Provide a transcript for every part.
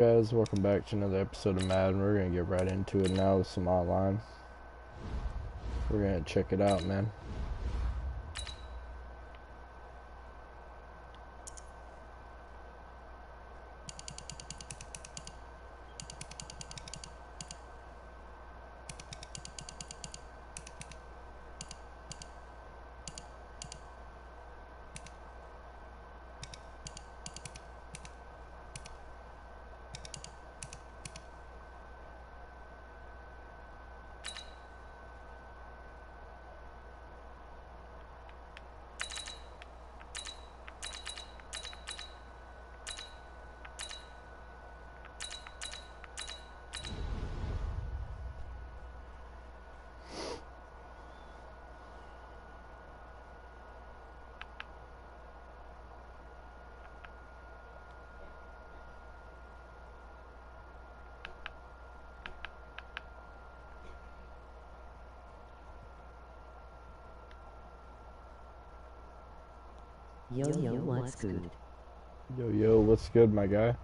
Guys, welcome back to another episode of Madden. We're gonna get right into it now with some online. We're gonna check it out, man. Yo, what's good? Yo, what's good, my guy?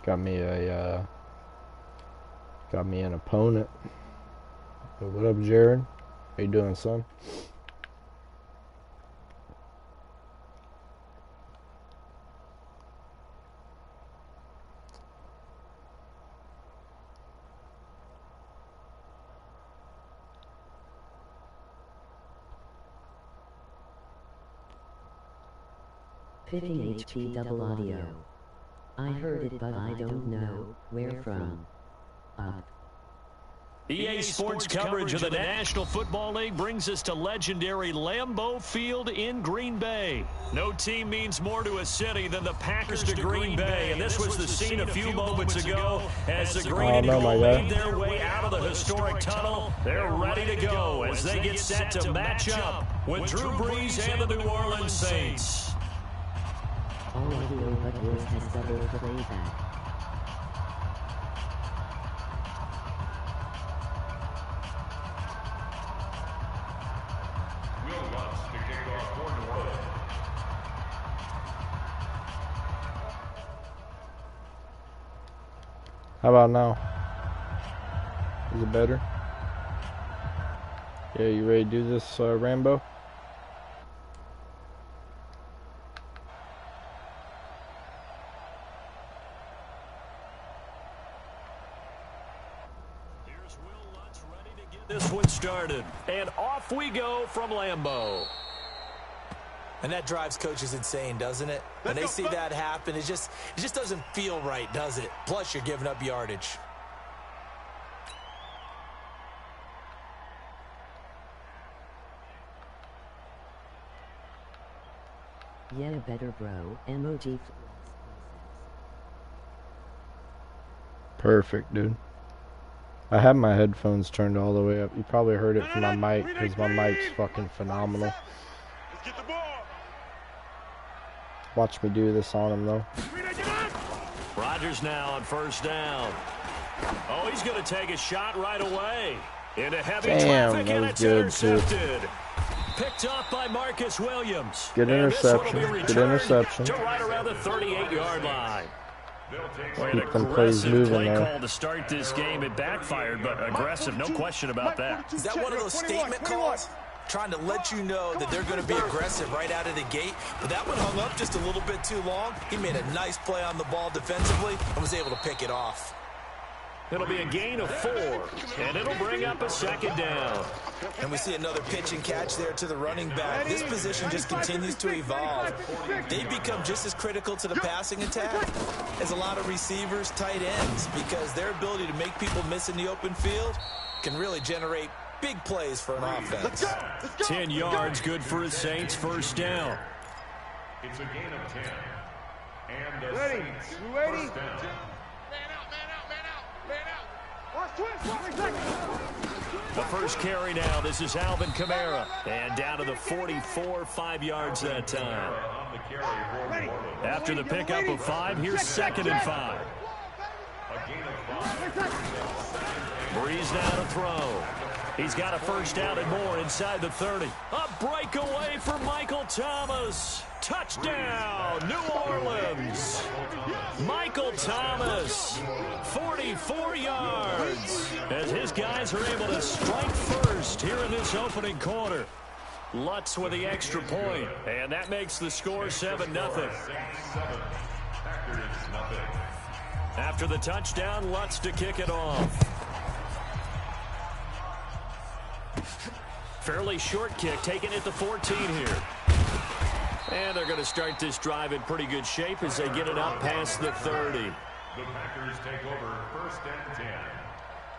Got me an opponent. Yo, what up, Jared? How you doing, son? Pitting HP double audio. I heard it, but I don't know where from. Up. EA Sports coverage of the National Football League brings us to legendary Lambeau Field in Green Bay. No team means more to a city than the Packers to Green Bay, and this was the scene a few moments ago as the Green and Gold made their way out of the historic tunnel. They're ready to go as they get set to match up with Drew Brees and the New Orleans Saints. All audio but yours has double playback. How about now? Is it better? Yeah, you ready to do this, Rambo? This one started, and off we go from Lambeau. And that drives coaches insane, doesn't it? When they see that happen, it just doesn't feel right, does it? Plus, you're giving up yardage. Yeah, better bro. Emoji. Perfect, dude. I have my headphones turned all the way up. You probably heard it from my mic because my mic's fucking phenomenal. Watch me do this on him, though. Rodgers now on first down. Oh, he's going to take a shot right away. Into heavy traffic, and it's intercepted. Picked off by Marcus Williams. Good interception. Good interception. To right around the 38-yard line. Keep them plays moving play there. Call to start this game. It backfired, but aggressive, no question about that. Is that one of those statement calls? Trying to let you know that they're going to be aggressive right out of the gate, but that one hung up just a little bit too long. He made a nice play on the ball defensively and was able to pick it off. It'll be a gain of 4, and it'll bring up a second down. And we see another pitch and catch there to the running back. This position just continues to evolve. They become just as critical to the passing attack as a lot of receivers, tight ends, because their ability to make people miss in the open field can really generate big plays for an offense. 10 yards, good for his Saints, first down. It's a gain of 10. And the Saints first down. The first carry now. This is Alvin Kamara. And down to the 44, 5 yards that time. After the pickup of 5, here's 2nd and 5. A gain of 5. Brees now to throw. He's got a first down and more inside the 30. A breakaway for Michael Thomas. Touchdown, New Orleans. Michael Thomas, 44 yards, as his guys are able to strike first here in this opening quarter. Lutz with the extra point, and that makes the score 7-0. After the touchdown, Lutz to kick it off. Fairly short kick, taken at the 14 here. And they're going to start this drive in pretty good shape as they get it up past the 30. The Packers take over 1st and 10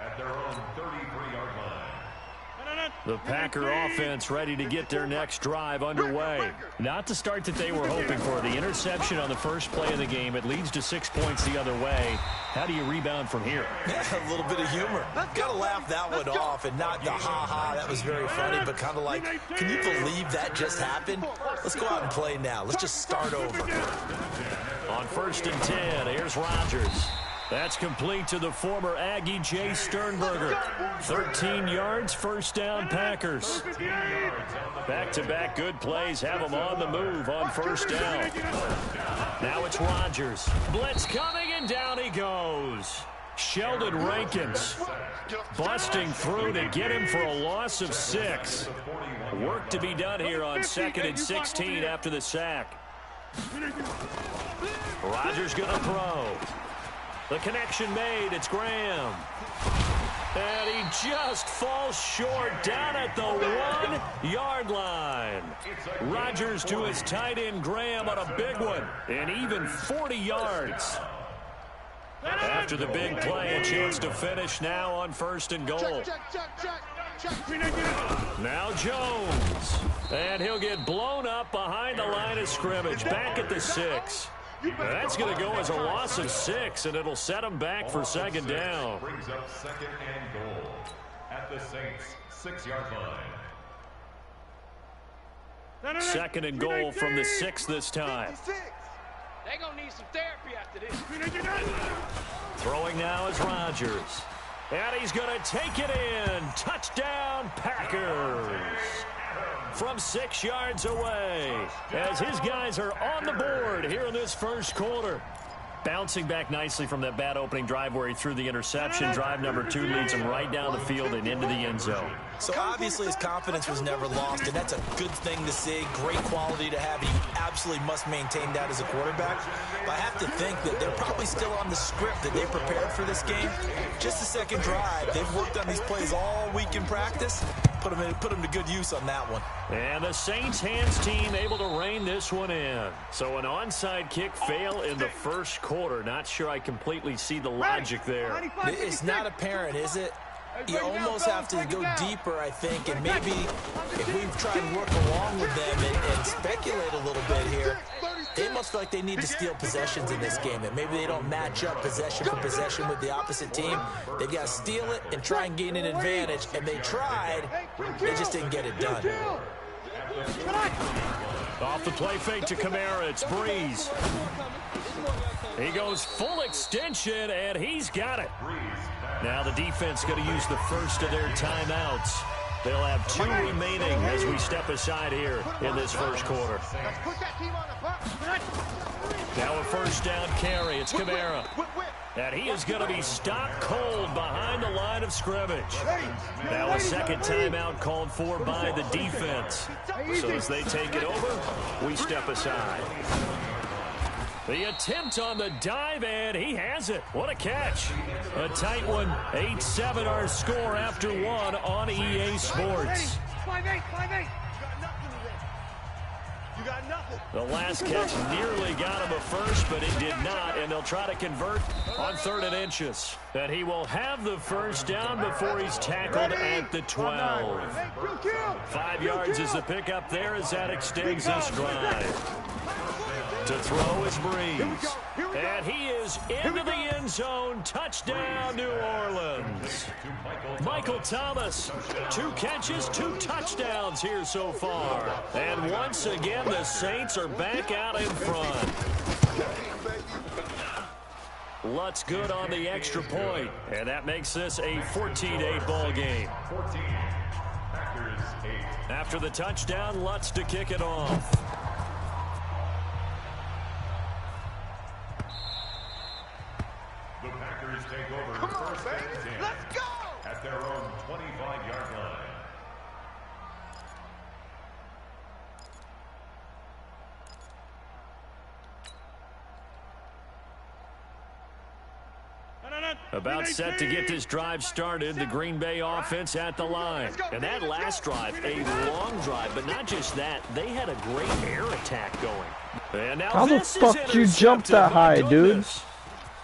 at their own 33-yard line. The Packer offense ready to get their next drive underway. Not the start that they were hoping for. The interception on the first play of the game. It leads to 6 points the other way. How do you rebound from here? Yeah, a little bit of humor. Got to laugh that one off and not the ha-ha. That was very funny, but kind of like, can you believe that just happened? Let's go out and play now. Let's just start over. On 1st and 10, here's Rodgers. That's complete to the former Aggie Jay Sternberger. 13 yards, first down, Packers. Back-to-back good plays have them on the move on first down. Now it's Rodgers. Blitz coming, and down he goes. Sheldon Rankins busting through to get him for a loss of 6. Work to be done here on 2nd and 16 after the sack. Rodgers going to throw. The connection made. It's Graham. And he just falls short down at the 1-yard line. Rodgers to his tight end Graham on a big one. And even 40 yards. After the big play, a chance to finish now on 1st and goal. Now Jones. And he'll get blown up behind the line of scrimmage. Back at the 6. That's going to go as a loss of 6, and it'll set him back for 2nd down. Brings up 2nd and goal at the Saints' 6-yard line. 2nd and goal from the 6 this time. They're going to need some therapy after this. Throwing now is Rodgers. And he's going to take it in. Touchdown, Packers. From 6 yards away, as his guys are on the board here in this first quarter. Bouncing back nicely from that bad opening drive where he threw the interception. Drive number 2 leads him right down the field and into the end zone. So obviously his confidence was never lost, and that's a good thing to see. Great quality to have. He absolutely must maintain that as a quarterback. But I have to think that they're probably still on the script that they prepared for this game. Just the second drive. They've worked on these plays all week in practice. Put them to good use on that one. And the Saints hands team able to rein this one in. So an onside kick fail in the first quarter. Not sure I completely see the logic there. It's not apparent, is it? You almost have to go deeper, I think, and maybe if we try and work along with them and speculate a little bit here, they must feel like they need to steal possessions in this game, and maybe they don't match up possession for possession with the opposite team. They've got to steal it and try and gain an advantage, and they tried. They just didn't get it done. Off the play fake to Kamara, it's Breeze. He goes full extension, and he's got it. Now the defense going to use the first of their timeouts. They'll have 2 remaining as we step aside here in this first quarter. Now a first down carry. It's Kamara. And he is going to be stopped cold behind the line of scrimmage. Now a second timeout called for by the defense. So as they take it over, we step aside. The attempt on the dive, and he has it. What a catch. A tight one. 8-7 our score after 1 on EA Sports. 5-8. You got nothing. The last catch nearly got him a first, but it did not, and they'll try to convert on 3rd and inches. And he will have the first down before he's tackled at the 12. 5 yards is the pickup there as that extends this drive. To throw is Breeze. And he is into the end zone. Touchdown, New Orleans. Michael Thomas, 2 catches, 2 touchdowns here so far. And once again, the Saints are back out in front. Lutz good on the extra point, and that makes this a 14-8 ball game. 14. Packers 8. After the touchdown, Lutz to kick it off. The Packers take over first and 10. Let's go! At their own 25-yard line. About set to get this drive started, the Green Bay offense at the line. And that last drive, a long drive, but not just that, they had a great air attack going. And now How the fuck did you jump that high, dude?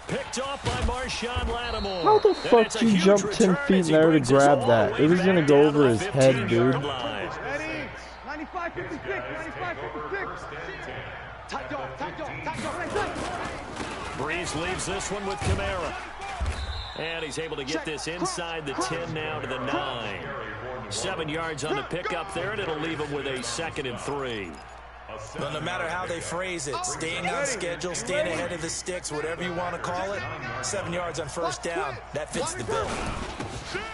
Picked off by Marshawn Lattimore. How the fuck did you jump 10 feet in there to grab that? It was gonna go over his head, dude. 95, 56, 95, 56. Tight dog, tight dog, tight dog. Breeze leaves this one with Kamara. And he's able to get this inside the 10 now to the 9. 7 yards on the pickup there, and it'll leave him with a 2nd and 3. Well, no matter how they phrase it, staying on schedule, staying ahead of the sticks, whatever you want to call it, 7 yards on first down, that fits the bill.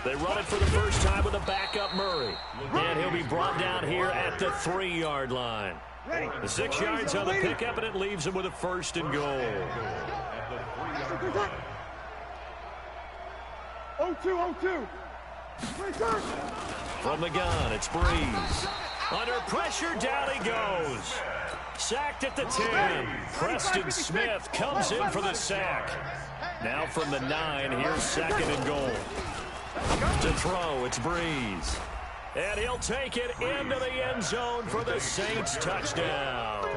They run it for the first time with a backup Murray. And he'll be brought down here at the 3-yard line. The 6 yards on the pickup, and it leaves him with a 1st and goal. 0-2. From the gun, it's Breeze. Under pressure, down he goes. Sacked at the 10. Preston Smith comes in for the sack. Now from the 9, here's 2nd and goal. To throw, it's Breeze. And he'll take it into the end zone for the Saints touchdown.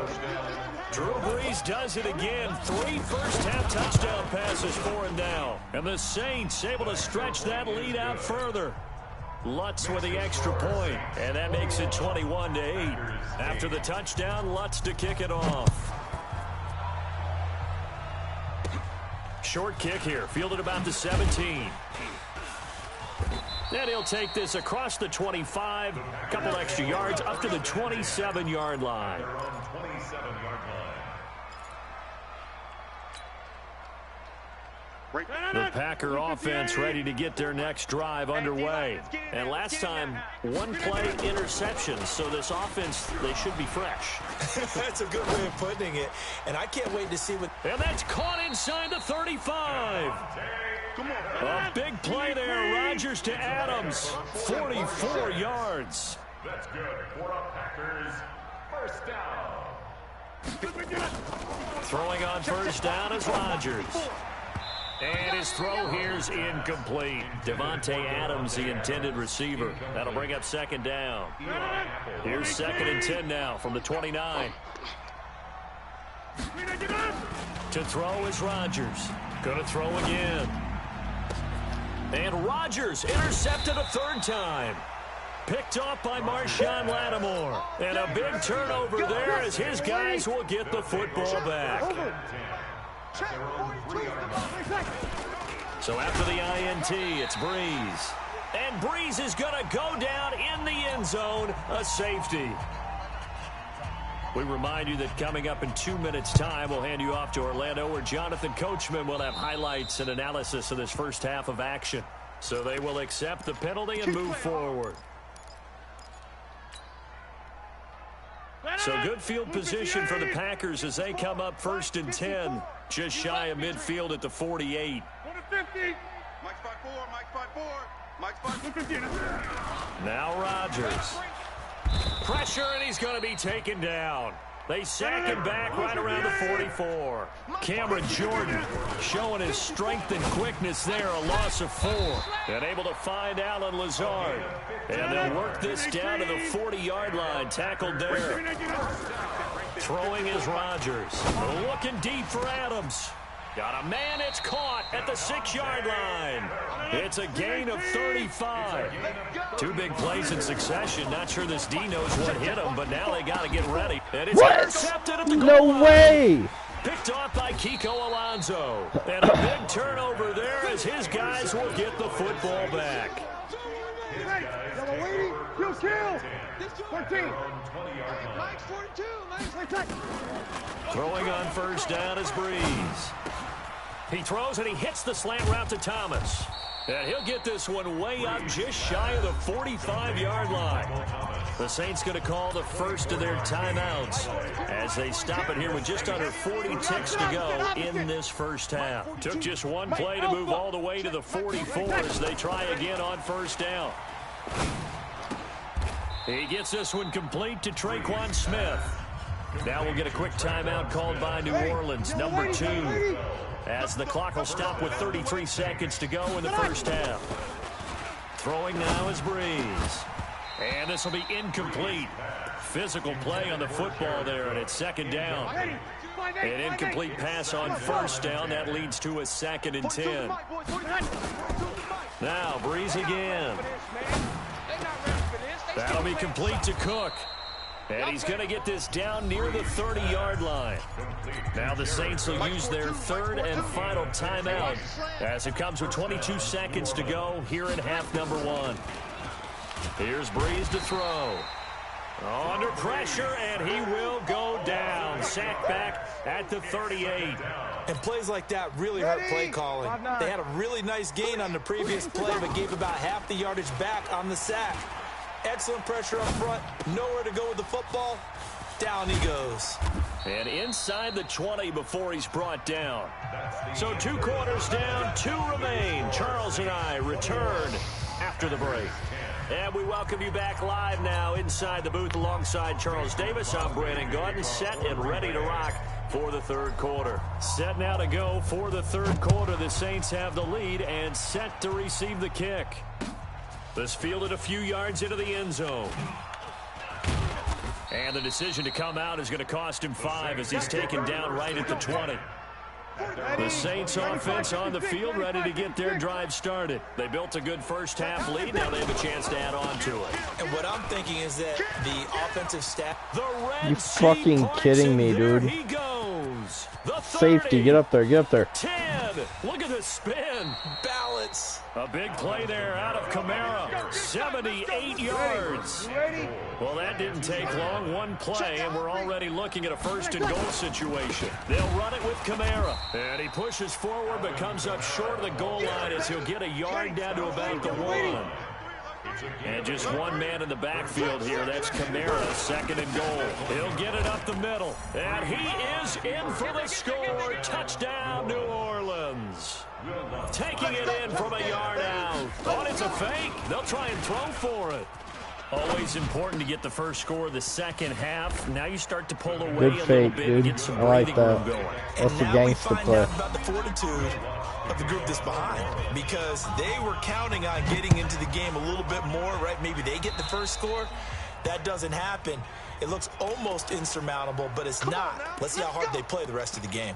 Drew Brees does it again. 3 first-half touchdown passes for him now. And the Saints able to stretch that lead out further. Lutz with the extra point, and that makes it 21-8. After the touchdown, Lutz to kick it off. Short kick here, fielded about the 17. Then he'll take this across the 25, a couple extra yards, up to the 27-yard line. The Packer offense ready to get their next drive underway. And last time, 1 play interception, so this offense, they should be fresh. That's a good way of putting it, and I can't wait to see what... And that's caught inside the 35. A big play there, Rodgers to Adams, 44 yards. That's good for the Packers. First down. Throwing on first down is Rodgers. And his throw here's incomplete. Devontae Adams, the intended receiver. That'll bring up 2nd down. Here's 2nd and 10 now from the 29. To throw is Rodgers. Gonna throw again. And Rodgers intercepted a 3rd time. Picked off by Marshawn Lattimore. And a big turnover there as his guys will get the football back. So after the INT, it's Breeze. And Breeze is going to go down in the end zone, a safety. We remind you that coming up in 2 minutes' time, we'll hand you off to Orlando, where Jonathan Coachman will have highlights and analysis of this first half of action. So they will accept the penalty and move forward. So good field position for the Packers as they come up 1st and 10, just shy of midfield at the 48. Now Rodgers. Pressure, and he's going to be taken down. They sack him back right around the 44. Cameron Jordan showing his strength and quickness there, a loss of 4. And able to find Alan Lazard. And they'll work this down to the 40-yard line, tackled there. Throwing is Rodgers. Looking deep for Adams. Got a man, it's caught at the 6-yard line. It's a gain of 35. 2 big plays in succession. Not sure this D knows what hit him, but now they got to get ready. And it's intercepted at the goal line. No way! Picked off by Kiko Alonso. And a big turnover there as his guys will get the football back. Kill. 14. Throwing on first down is Breeze. He throws and he hits the slant route to Thomas. And he'll get this one way up just shy of the 45-yard line. The Saints going to call the first of their timeouts as they stop it here with just under 40 ticks to go in this first half. Took just one play to move all the way to the 44 as they try again on first down. He gets this one complete to Traquan Smith. Now we'll get a quick timeout called by New Orleans, number 2. As the clock will stop with 33 seconds to go in the first half. Throwing now is Breeze. And this will be incomplete. Physical play on the football there, and it's second down. An incomplete pass on first down. That leads to a 2nd and 10. Now Breeze again. That'll be complete to Cook. And he's going to get this down near the 30-yard line. Now the Saints will use their 3rd and final timeout as it comes with 22 seconds to go here in half number 1. Here's Breeze to throw. Under pressure, and he will go down. Sacked back at the 38. And plays like that really hurt play calling. They had a really nice gain on the previous play, but gave about half the yardage back on the sack. Excellent pressure up front. Nowhere to go with the football. Down he goes. And inside the 20 before he's brought down. So 2 quarters down, 2 remain. Charles and I return after the break. And we welcome you back live now inside the booth alongside Charles Davis. I'm Brandon Gaudin, set and ready to rock for the 3rd quarter. Set now to go for the 3rd quarter. The Saints have the lead and set to receive the kick. This fielded a few yards into the end zone. And the decision to come out is going to cost him 5 as he's taken down right at the 20. The Saints offense on the field ready to get their drive started. They built a good first half lead. Now they have a chance to add on to it. And what I'm thinking is that the offensive staff... You fucking kidding me, dude. He goes. The 30, safety, get up there, get up there. 10. Look at the spin. Balance. A big play there out of Kamara. 78 yards. Well, that didn't take long. One play, and we're already looking at a 1st and goal situation. They'll run it with Kamara. And he pushes forward, but comes up short of the goal line as he'll get a yard down to about the 1. And just one man in the backfield here. That's Kamara, 2nd and goal. He'll get it up the middle. And he is in for the score. Touchdown, New Orleans. Taking it in from a yard out. Oh, it's a fake. They'll try and throw for it. Always important to get the first score of the second half. Now you start to pull away Good a fake, little bit dude. and get some I like breathing room that. going. That's the gangster play. And now we find out about the fortitude of the group that's behind, because they were counting on getting into the game a little bit more, right? Maybe they get the first score. That doesn't happen. It looks almost insurmountable, but it's not. Let's see how hard they play the rest of the game.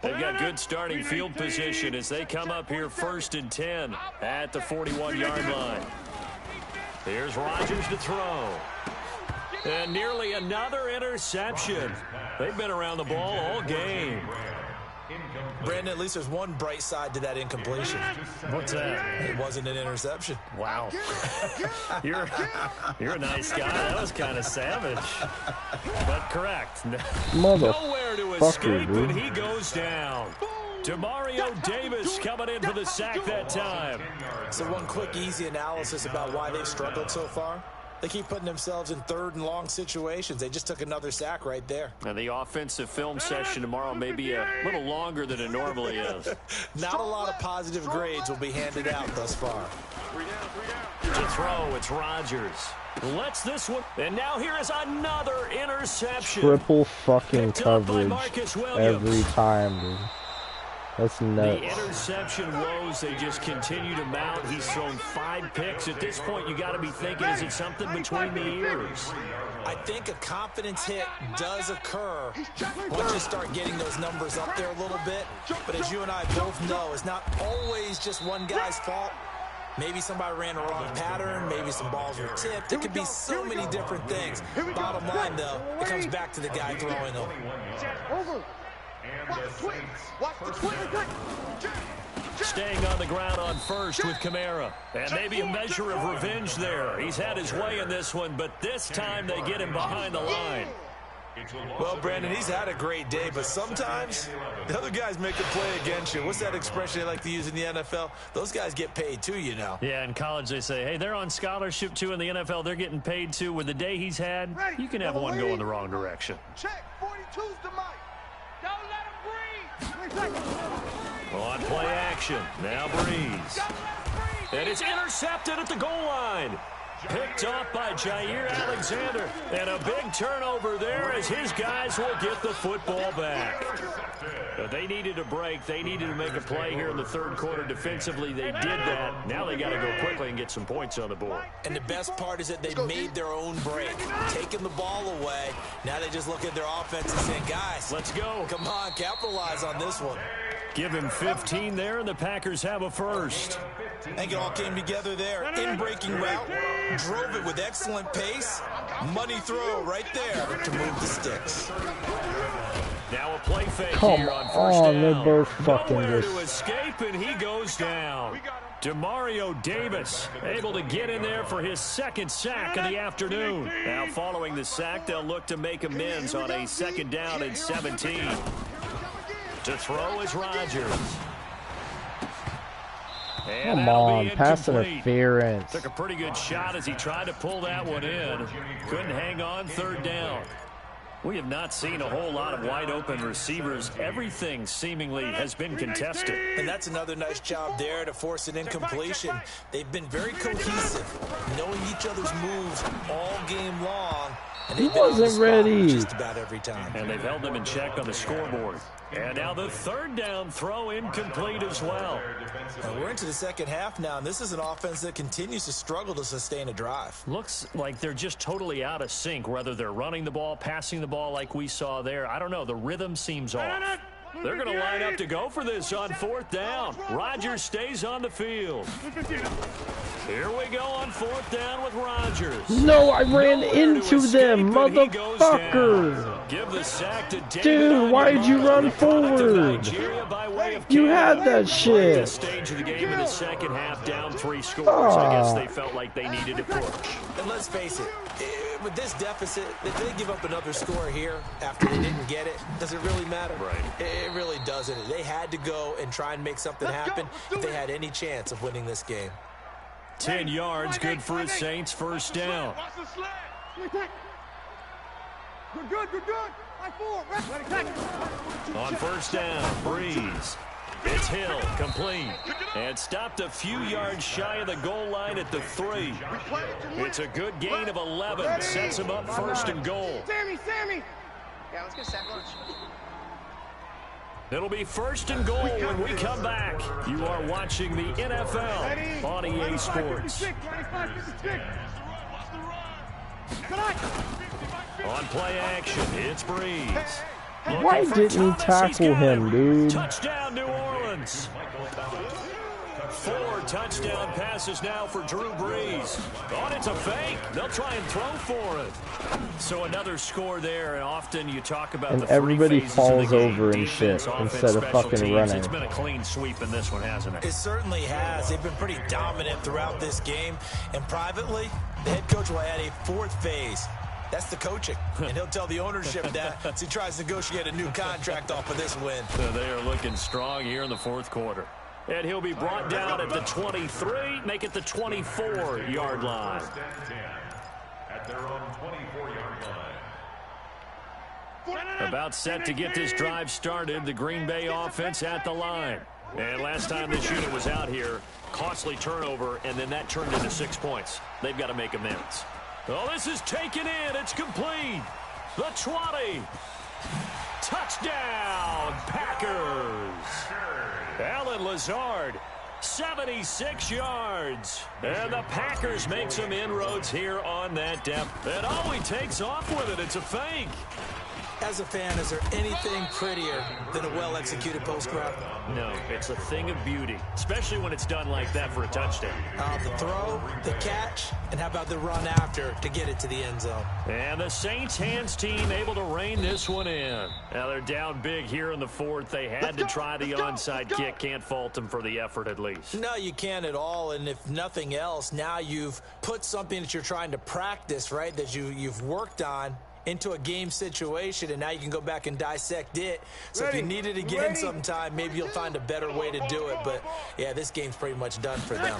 They've got good starting field position as they come up here 1st and 10 at the 41-yard line. Here's Rodgers to throw. And nearly another interception. They've been around the ball all game. Brandon, at least there's one bright side to that incompletion. What's that? It wasn't an interception. Wow. You're a nice guy. That was kind of savage. But correct. Nowhere to escape, dude. and he goes down. Demario Davis coming in for the sack that time. So one quick, easy analysis about why they've struggled so far. They keep putting themselves in 3rd and long situations. They just took another sack right there. And the offensive film session tomorrow may be a little longer than it normally is. Not a lot of positive grades will be handed out thus far. To throw, it's Rodgers. Lets this one. And now here is another interception. Triple fucking coverage every time, dude. That's nuts. The interception woes, they just continue to mount. He's thrown 5 picks. At this point, you got to be thinking, is it something between the ears? I think a confidence hit does occur once you start getting those numbers up there a little bit. But as you and I both know, it's not always just one guy's fault. Maybe somebody ran a wrong pattern. Maybe some balls were tipped. It could be so many different things. Bottom line, though, it comes back to the guy throwing them. Staying on the ground on first with Kamara. And maybe a measure of revenge there. He's had his way in this one, but this time they get him behind the line. Well, Brandon, he's had a great day, but sometimes the other guys make a play against you. What's that expression they like to use in the NFL? Those guys get paid too, you know. Yeah, in college they say, hey, they're on scholarship too. In the NFL, they're getting paid too. With the day he's had, you can have one go in the wrong direction. Check. 42's the mic. Don't let him breathe. On play action, now Breeze. And it's intercepted at the goal line. Picked off by Jair Alexander. And a big turnover there as his guys will get the football back. But they needed a break. They needed to make a play here in the third quarter. Defensively, they did that. Now they got to go quickly and get some points on the board. And the best part is that they made their own break, taking the ball away. Now they just look at their offense and say, guys, let's go. Come on, capitalize on this one. Give him 15 there, and the Packers have a first. I think it all came together there. In-breaking route, drove it with excellent pace. Money throw right there to move the sticks. Now a play fake Come here on first down. they're both fucking Nowhere this. to escape, and he goes down. Demario Davis able to get in there for his second sack of the afternoon. Now following the sack, they'll look to make amends on a second down and 17. To throw is Rodgers. And Come on, pass incomplete. interference. Took a pretty good shot as he tried to pull that one in. Couldn't hang on third down. We have not seen a whole lot of wide open receivers. Everything seemingly has been contested. And that's another nice job there to force an incompletion. They've been very cohesive, knowing each other's moves all game long. And He wasn't ready. Just about every time. And they've held them in check on the scoreboard. And now the third down throw incomplete as well. And we're into the second half now, and this is an offense that continues to struggle to sustain a drive. Looks like they're just totally out of sync, whether they're running the ball, passing the ball like we saw there. I don't know. The rhythm seems off. They're going to line up to go for this on fourth down. Rodgers stays on the field. Here we go on fourth down with Rodgers. No, I ran into them, motherfucker. Give the sack to David. Dude, why'd you run forward? You had that shit. This stage of the game in the second half, down 3 scores. I guess they felt like they needed to push. And let's face it, with this deficit, if they give up another score here after they didn't get it, does it really matter? Right. It really doesn't. They had to go and try and make something happen if they had any chance of winning this game. 10 yards, good for his Saints, first down. Good. On first down, Breeze. It's Hill, complete. And stopped a few yards shy of the goal line at the 3. It's a good gain of 11. Sets him up first and goal. Sammy. Yeah, let's get sack lunch. It'll be first and goal when we come back. You are watching the NFL on EA Sports. On play action, it's Breeze. Why didn't he tackle him, dude? Touchdown, New Orleans. 4 touchdown passes now for Drew Brees. Oh, it's a fake. They'll try and throw for it. So another score there, and often you talk about And the three everybody phases falls of the game. over and Defense, shit offense, instead of special fucking teams. running. It's been a clean sweep in this one, hasn't it? It certainly has. They've been pretty dominant throughout this game. And privately, the head coach will add a 4th phase. That's the coaching. And he'll tell the ownership that as he tries to negotiate a new contract off of this win. So they are looking strong here in the fourth quarter. And he'll be brought down at the 23, make it the 24-yard line. At their own 24-yard line. About set to get this drive started, the Green Bay offense at the line. And last time this unit was out here, costly turnover, and then that turned into 6 points. They've got to make amends. Oh, this is taken in. It's complete. The 20. Touchdown, Packers. Alan Lazard, 76 yards. And the Packers make some inroads here on that depth. And oh, he takes off with it. It's a fake. As a fan, is there anything prettier than a well-executed post route? No, it's a thing of beauty, especially when it's done like that for a touchdown. The throw, the catch, and how about the run after to get it to the end zone? And the Saints hands team able to rein this one in. Now they're down big here in the fourth. They had to try the onside kick. Can't fault them for the effort at least. No, you can't at all. And if nothing else, now you've put something that you're trying to practice, right, that you've worked on into a game situation, and now you can go back and dissect it. So if you need it again sometime, maybe you'll find a better way to do it. But, yeah, this game's pretty much done for them.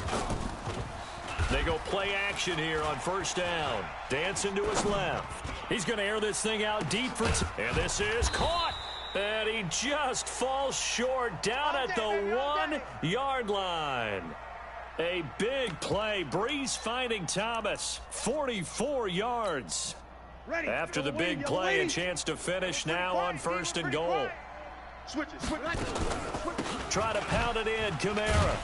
They go play action here on first down. Dancing to his left. He's going to air this thing out deep for and this is caught. And he just falls short down at the 1-yard line. A big play. Breeze finding Thomas. 44 yards. After the big play, a chance to finish now on first and goal. Try to pound it in, Kamara.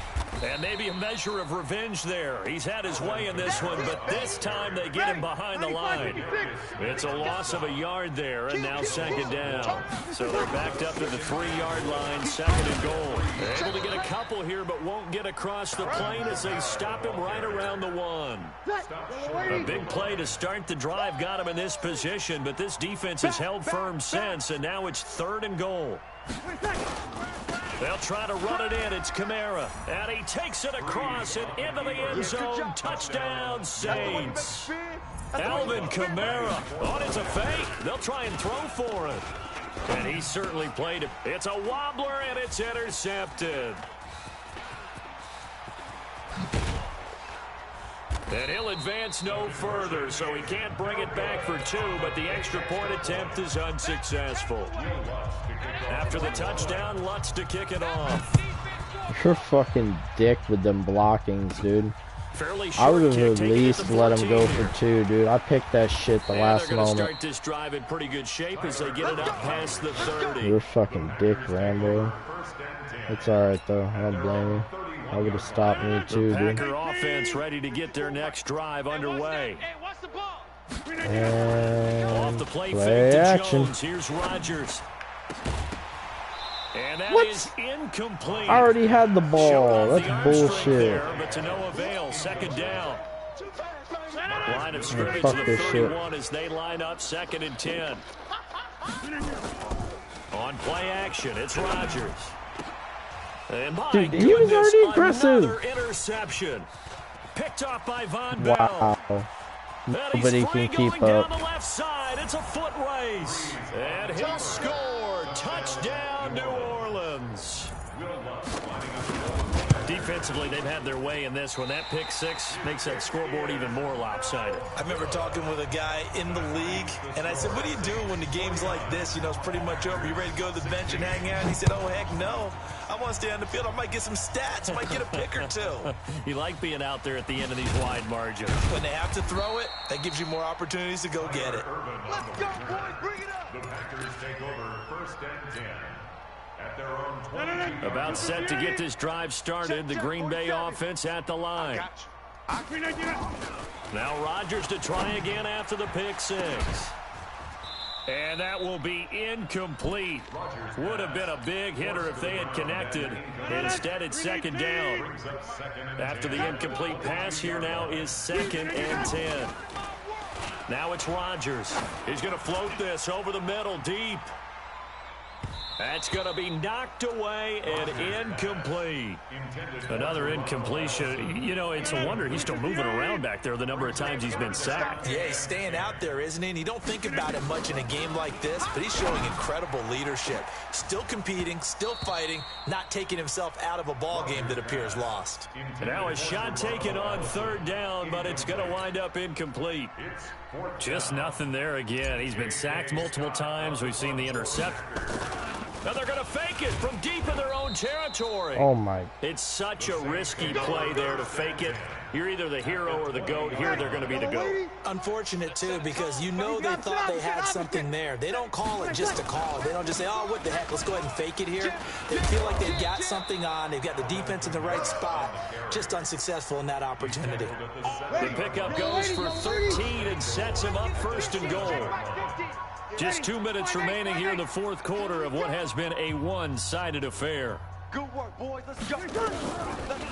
And maybe a measure of revenge there. He's had his way in this one, but this time they get him behind the line. It's a loss of a yard there, and now second down. So they're backed up to the 3-yard line, second and goal. They're able to get a couple here, but won't get across the plane as they stop him right around the 1. A big play to start the drive got him in this position, but this defense has held firm since, and now it's third and goal. They'll try to run it in. It's Kamara. And he takes it across and into the end zone. Touchdown, Saints. Alvin Kamara. Oh, it's a fake. They'll try and throw for it. And he certainly played it. It's a wobbler, and it's intercepted. And he'll advance no further, so he can't bring it back for 2, but the extra point attempt is unsuccessful. After the touchdown, Lutz to kick it off. You're fucking dick with them blockings, dude. I would have at least let him go for 2, dude. I picked that shit the last moment. They're going to start this drive in pretty good shape as they get it up past the 30. You're fucking dick, Rambo. It's alright, though. I don't blame you. I would have stopped me too, dude. Packer offense ready to get their next drive underway. And off the play play fake to action. Jones. Here's Rodgers. And that is incomplete. I already had the ball. That's bullshit. There, but to no avail. Second down. Line of scrimmage fuck to the this 31 as they line up second and 10. On play action, it's Rodgers. And dude, he was already aggressive. Another interception. Picked off by Von Bell. Wow. Nobody can keep up. Down the left side. It's a foot race. And he'll score. Touchdown, New Orleans. Defensively, they've had their way in this one. That pick 6 makes that scoreboard even more lopsided. I remember talking with a guy in the league, and I said, what do you do when the game's like this? You know, it's pretty much over. You ready to go to the bench and hang out? And he said, oh, heck no. I want to stay on the field. I might get some stats. I might get a pick or 2. You like being out there at the end of these wide margins. When they have to throw it, that gives you more opportunities to go get it. Let's go, boys. Bring it up. The Packers take over first and 10. At their own 20. About set to get this drive started. The Green Bay offense at the line. Now Rodgers to try again after the pick 6. And that will be incomplete. Would have been a big hitter if they had connected. Instead, it's second down. After the incomplete pass, here now is second and 10. Now it's Rodgers. He's going to float this over the middle deep. That's going to be knocked away and incomplete. Another incompletion. You know, it's a wonder he's still moving around back there the number of times he's been sacked. Yeah, he's staying out there, isn't he? And you don't think about it much in a game like this, but he's showing incredible leadership. Still competing, still fighting, not taking himself out of a ball game that appears lost. And now a shot taken on third down, but it's going to wind up incomplete. Just nothing there again. He's been sacked multiple times. We've seen the interception. Now they're going to fake it from deep in their own territory. Oh, my. It's such a risky play there to fake it. You're either the hero or the GOAT. Here they're going to be the GOAT. Unfortunate, too, because you know they thought they had something there. They don't call it just to call it. They don't just say, oh, what the heck, let's go ahead and fake it here. They feel like they've got something on. They've got the defense in the right spot. Just unsuccessful in that opportunity. The pickup goes for 13 and sets him up first and goal. Just 2 minutes remaining here in the fourth quarter of what has been a one-sided affair. Good work, boys. Let's go.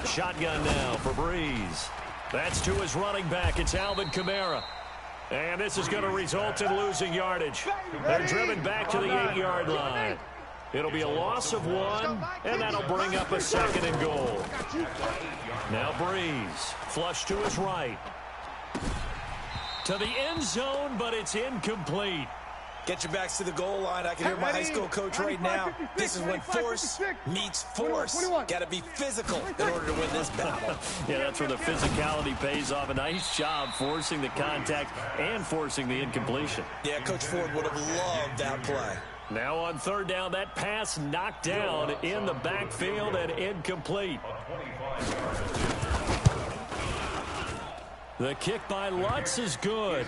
Shotgun now for Breeze. That's to his running back. It's Alvin Kamara. And this is going to result in losing yardage. They're driven back to the 8-yard line. It'll be a loss of 1, and that'll bring up a second and goal. Now Breeze, flush to his right. To the end zone, but it's incomplete. Get your backs to the goal line. I can hear my high school coach right now. This is when force meets force. Got to be physical in order to win this battle. Yeah, that's where the physicality pays off. A nice job forcing the contact and forcing the incompletion. Yeah, Coach Ford would have loved that play. Now on third down, that pass knocked down in the backfield and incomplete. The kick by Lutz is good.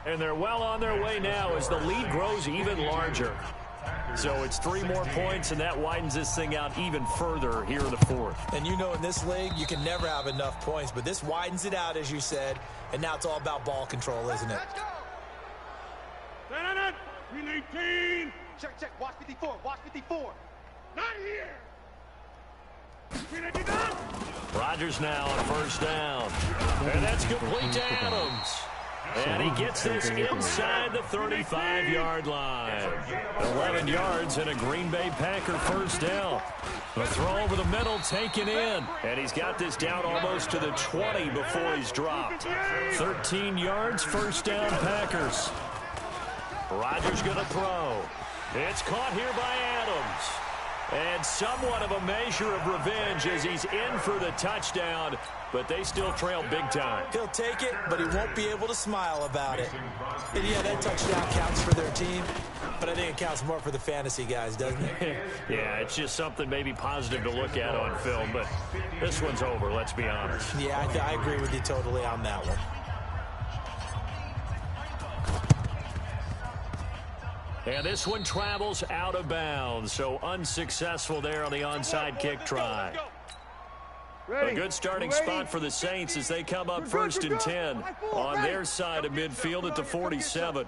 And they're well on their way now as the lead grows even larger. So it's 3 more points, and that widens this thing out even further here in the fourth. And you know in this league, you can never have enough points, but this widens it out, as you said, and now it's all about ball control, isn't it? Stand on it. 319. Check. Watch 54. Watch 54. Not here. 319. Rodgers now on first down. And that's complete to Adams. And he gets this inside the 35-yard line. 11 yards and a Green Bay Packer first down. The throw over the middle taken in. And he's got this down almost to the 20 before he's dropped. 13 yards, first down Packers. Rodgers going to throw. It's caught here by Adams. And somewhat of a measure of revenge as he's in for the touchdown, but they still trail big time. He'll take it, but he won't be able to smile about it. And yeah, that touchdown counts for their team, but I think it counts more for the fantasy guys, doesn't it? Yeah, it's just something maybe positive to look at on film, but this one's over, let's be honest. Yeah, I agree with you totally on that one. And this one travels out of bounds, so unsuccessful there on the onside kick try. A good starting spot for the Saints as they come up first and 10 on their side of midfield at the 47.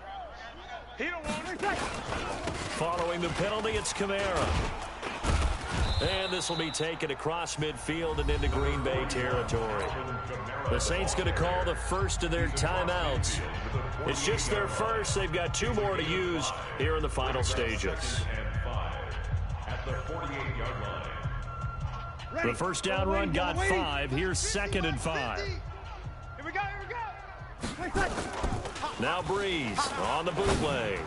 Following the penalty, it's Kamara. And this will be taken across midfield and into Green Bay territory. The Saints going to call the first of their timeouts. It's just their first. They've got 2 more to use here in the final stages. The first down run got 5. Here's 2nd and 5. Here we go. Now Breeze on the bootleg.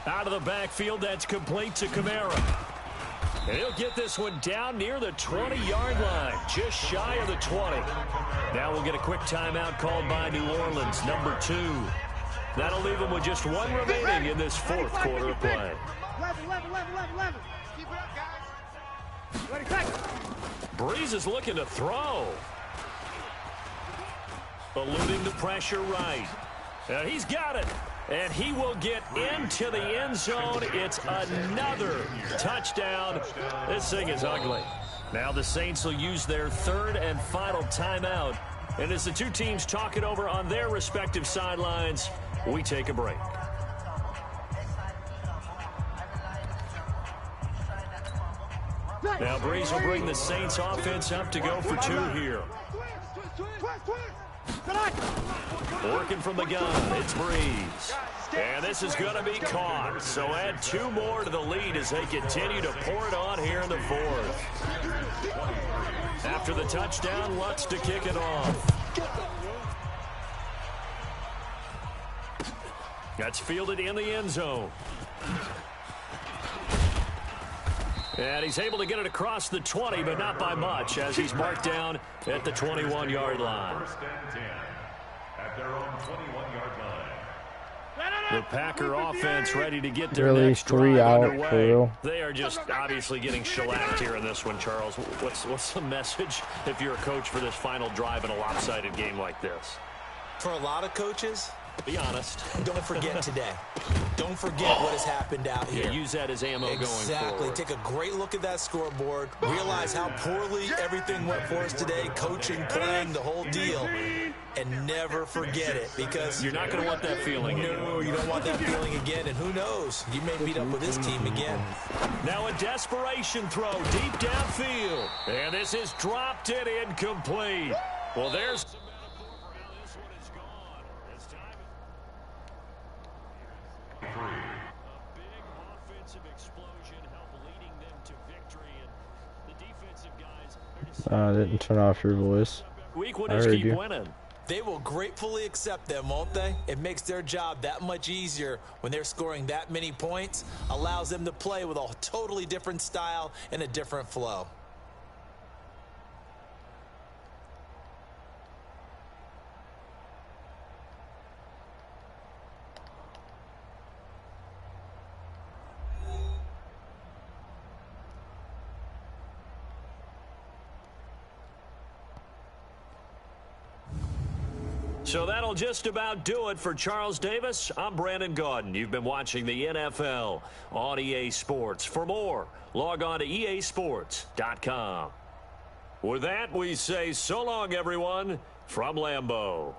Out of the backfield, that's complete to Kamara. And he'll get this one down near the 20-yard line, just shy of the 20. Now we'll get a quick timeout called by New Orleans, number 2. That'll leave them with just 1 remaining in this fourth quarter of play. 11. Keep it up, guys. Breeze is looking to throw. Eluding the pressure right. And he's got it. And he will get into the end zone. It's another touchdown. This thing is ugly. Now the Saints will use their 3rd and final timeout. And as the 2 teams talk it over on their respective sidelines, we take a break. Now Breeze will bring the Saints offense up to go for 2 here. Working from the gun, it's Breeze. And this is going to be caught. So add 2 more to the lead as they continue to pour it on here in the fourth. After the touchdown, Lutz to kick it off. That's fielded in the end zone. And he's able to get it across the 20, but not by much, as he's marked down at the 21-yard line. At their own 21-yard line. The Packer offense ready to get their Really, next 3 drive out underway. for real. They are just obviously getting shellacked here in this one, Charles. What's the message if you're a coach for this final drive in a lopsided game like this? For a lot of coaches, Be honest. don't forget today. Don't forget what has happened out here. Yeah, use that as ammo going Exactly. forward. Take a great look at that scoreboard. Realize how poorly everything went for us today. Coaching, playing, the whole deal. And never forget it, because You're not going to want that feeling no, anymore. you don't want that feeling again. And who knows? You may meet up with this team again. Now a desperation throw deep downfield. And this is dropped it incomplete. Well, there's some metaphor for how this one is gone. This time, a big offensive explosion helped leading them to victory. And the defensive guys, Didn't turn off your voice. week will I just heard keep you. winning. They will gratefully accept them, won't they? It makes their job that much easier when they're scoring that many points, allows them to play with a totally different style and a different flow. So that'll just about do it for Charles Davis. I'm Brandon Gaudin. You've been watching the NFL on EA Sports. For more, log on to easports.com. With that, we say so long, everyone, from Lambeau.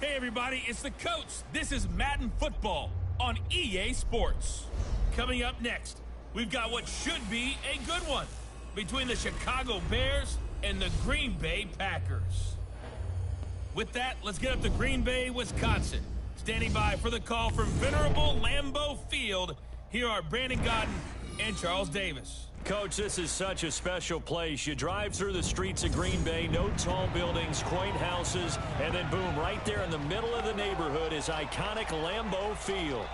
Hey everybody, it's the coach. This is Madden Football on EA Sports. Coming up next, we've got what should be a good one between the Chicago Bears and the Green Bay Packers. With that, let's get up to Green Bay, Wisconsin. Standing by for the call from venerable Lambeau Field, here are Brandon Gaudin and Charles Davis. Coach, this is such a special place. You drive through the streets of Green Bay, no tall buildings, quaint houses, and then boom, right there in the middle of the neighborhood is iconic Lambeau Field.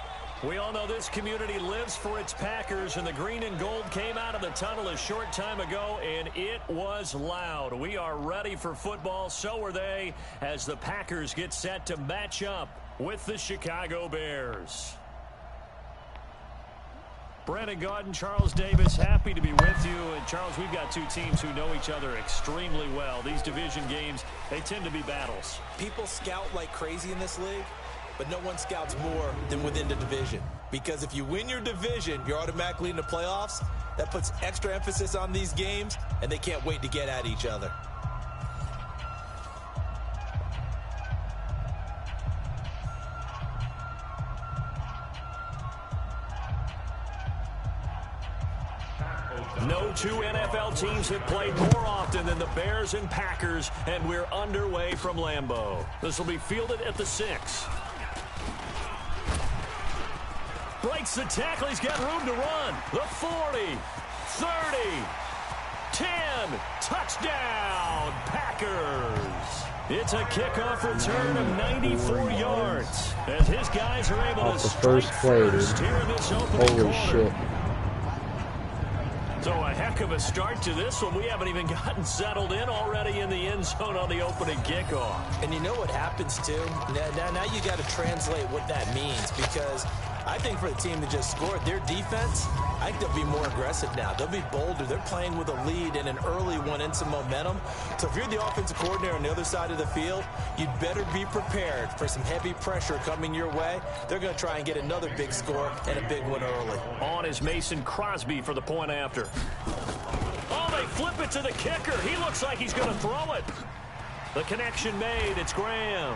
We all know this community lives for its Packers, and the green and gold came out of the tunnel a short time ago, and it was loud. We are ready for football, so are they, as the Packers get set to match up with the Chicago Bears. Brandon Gaudin, Charles Davis, happy to be with you. And Charles, we've got two teams who know each other extremely well. These division games, they tend to be battles. People scout like crazy in this league, but no one scouts more than within the division. Because if you win your division, you're automatically in the playoffs. That puts extra emphasis on these games, and they can't wait to get at each other. No two NFL teams have played more often than the Bears and Packers, and we're underway from Lambeau. This will be fielded at the 6. Breaks the tackle. He's got room to run. The 40, 30, 10. Touchdown, Packers. It's a kickoff return of 94 yards as his guys are able to strike first here in this opening quarter. Holy shit. So a heck of a start to this one. We haven't even gotten settled in already in the end zone on the opening kickoff. And you know what happens, too? Now you got to translate what that means, because I think for the team that just scored, their defense, I think they'll be more aggressive now. They'll be bolder. They're playing with a lead and an early one and some momentum. So if you're the offensive coordinator on the other side of the field, you'd better be prepared for some heavy pressure coming your way. They're going to try and get another big score and a big one early. On is Mason Crosby for the point after. Oh, they flip it to the kicker. He looks like he's going to throw it. The connection made. It's Graham.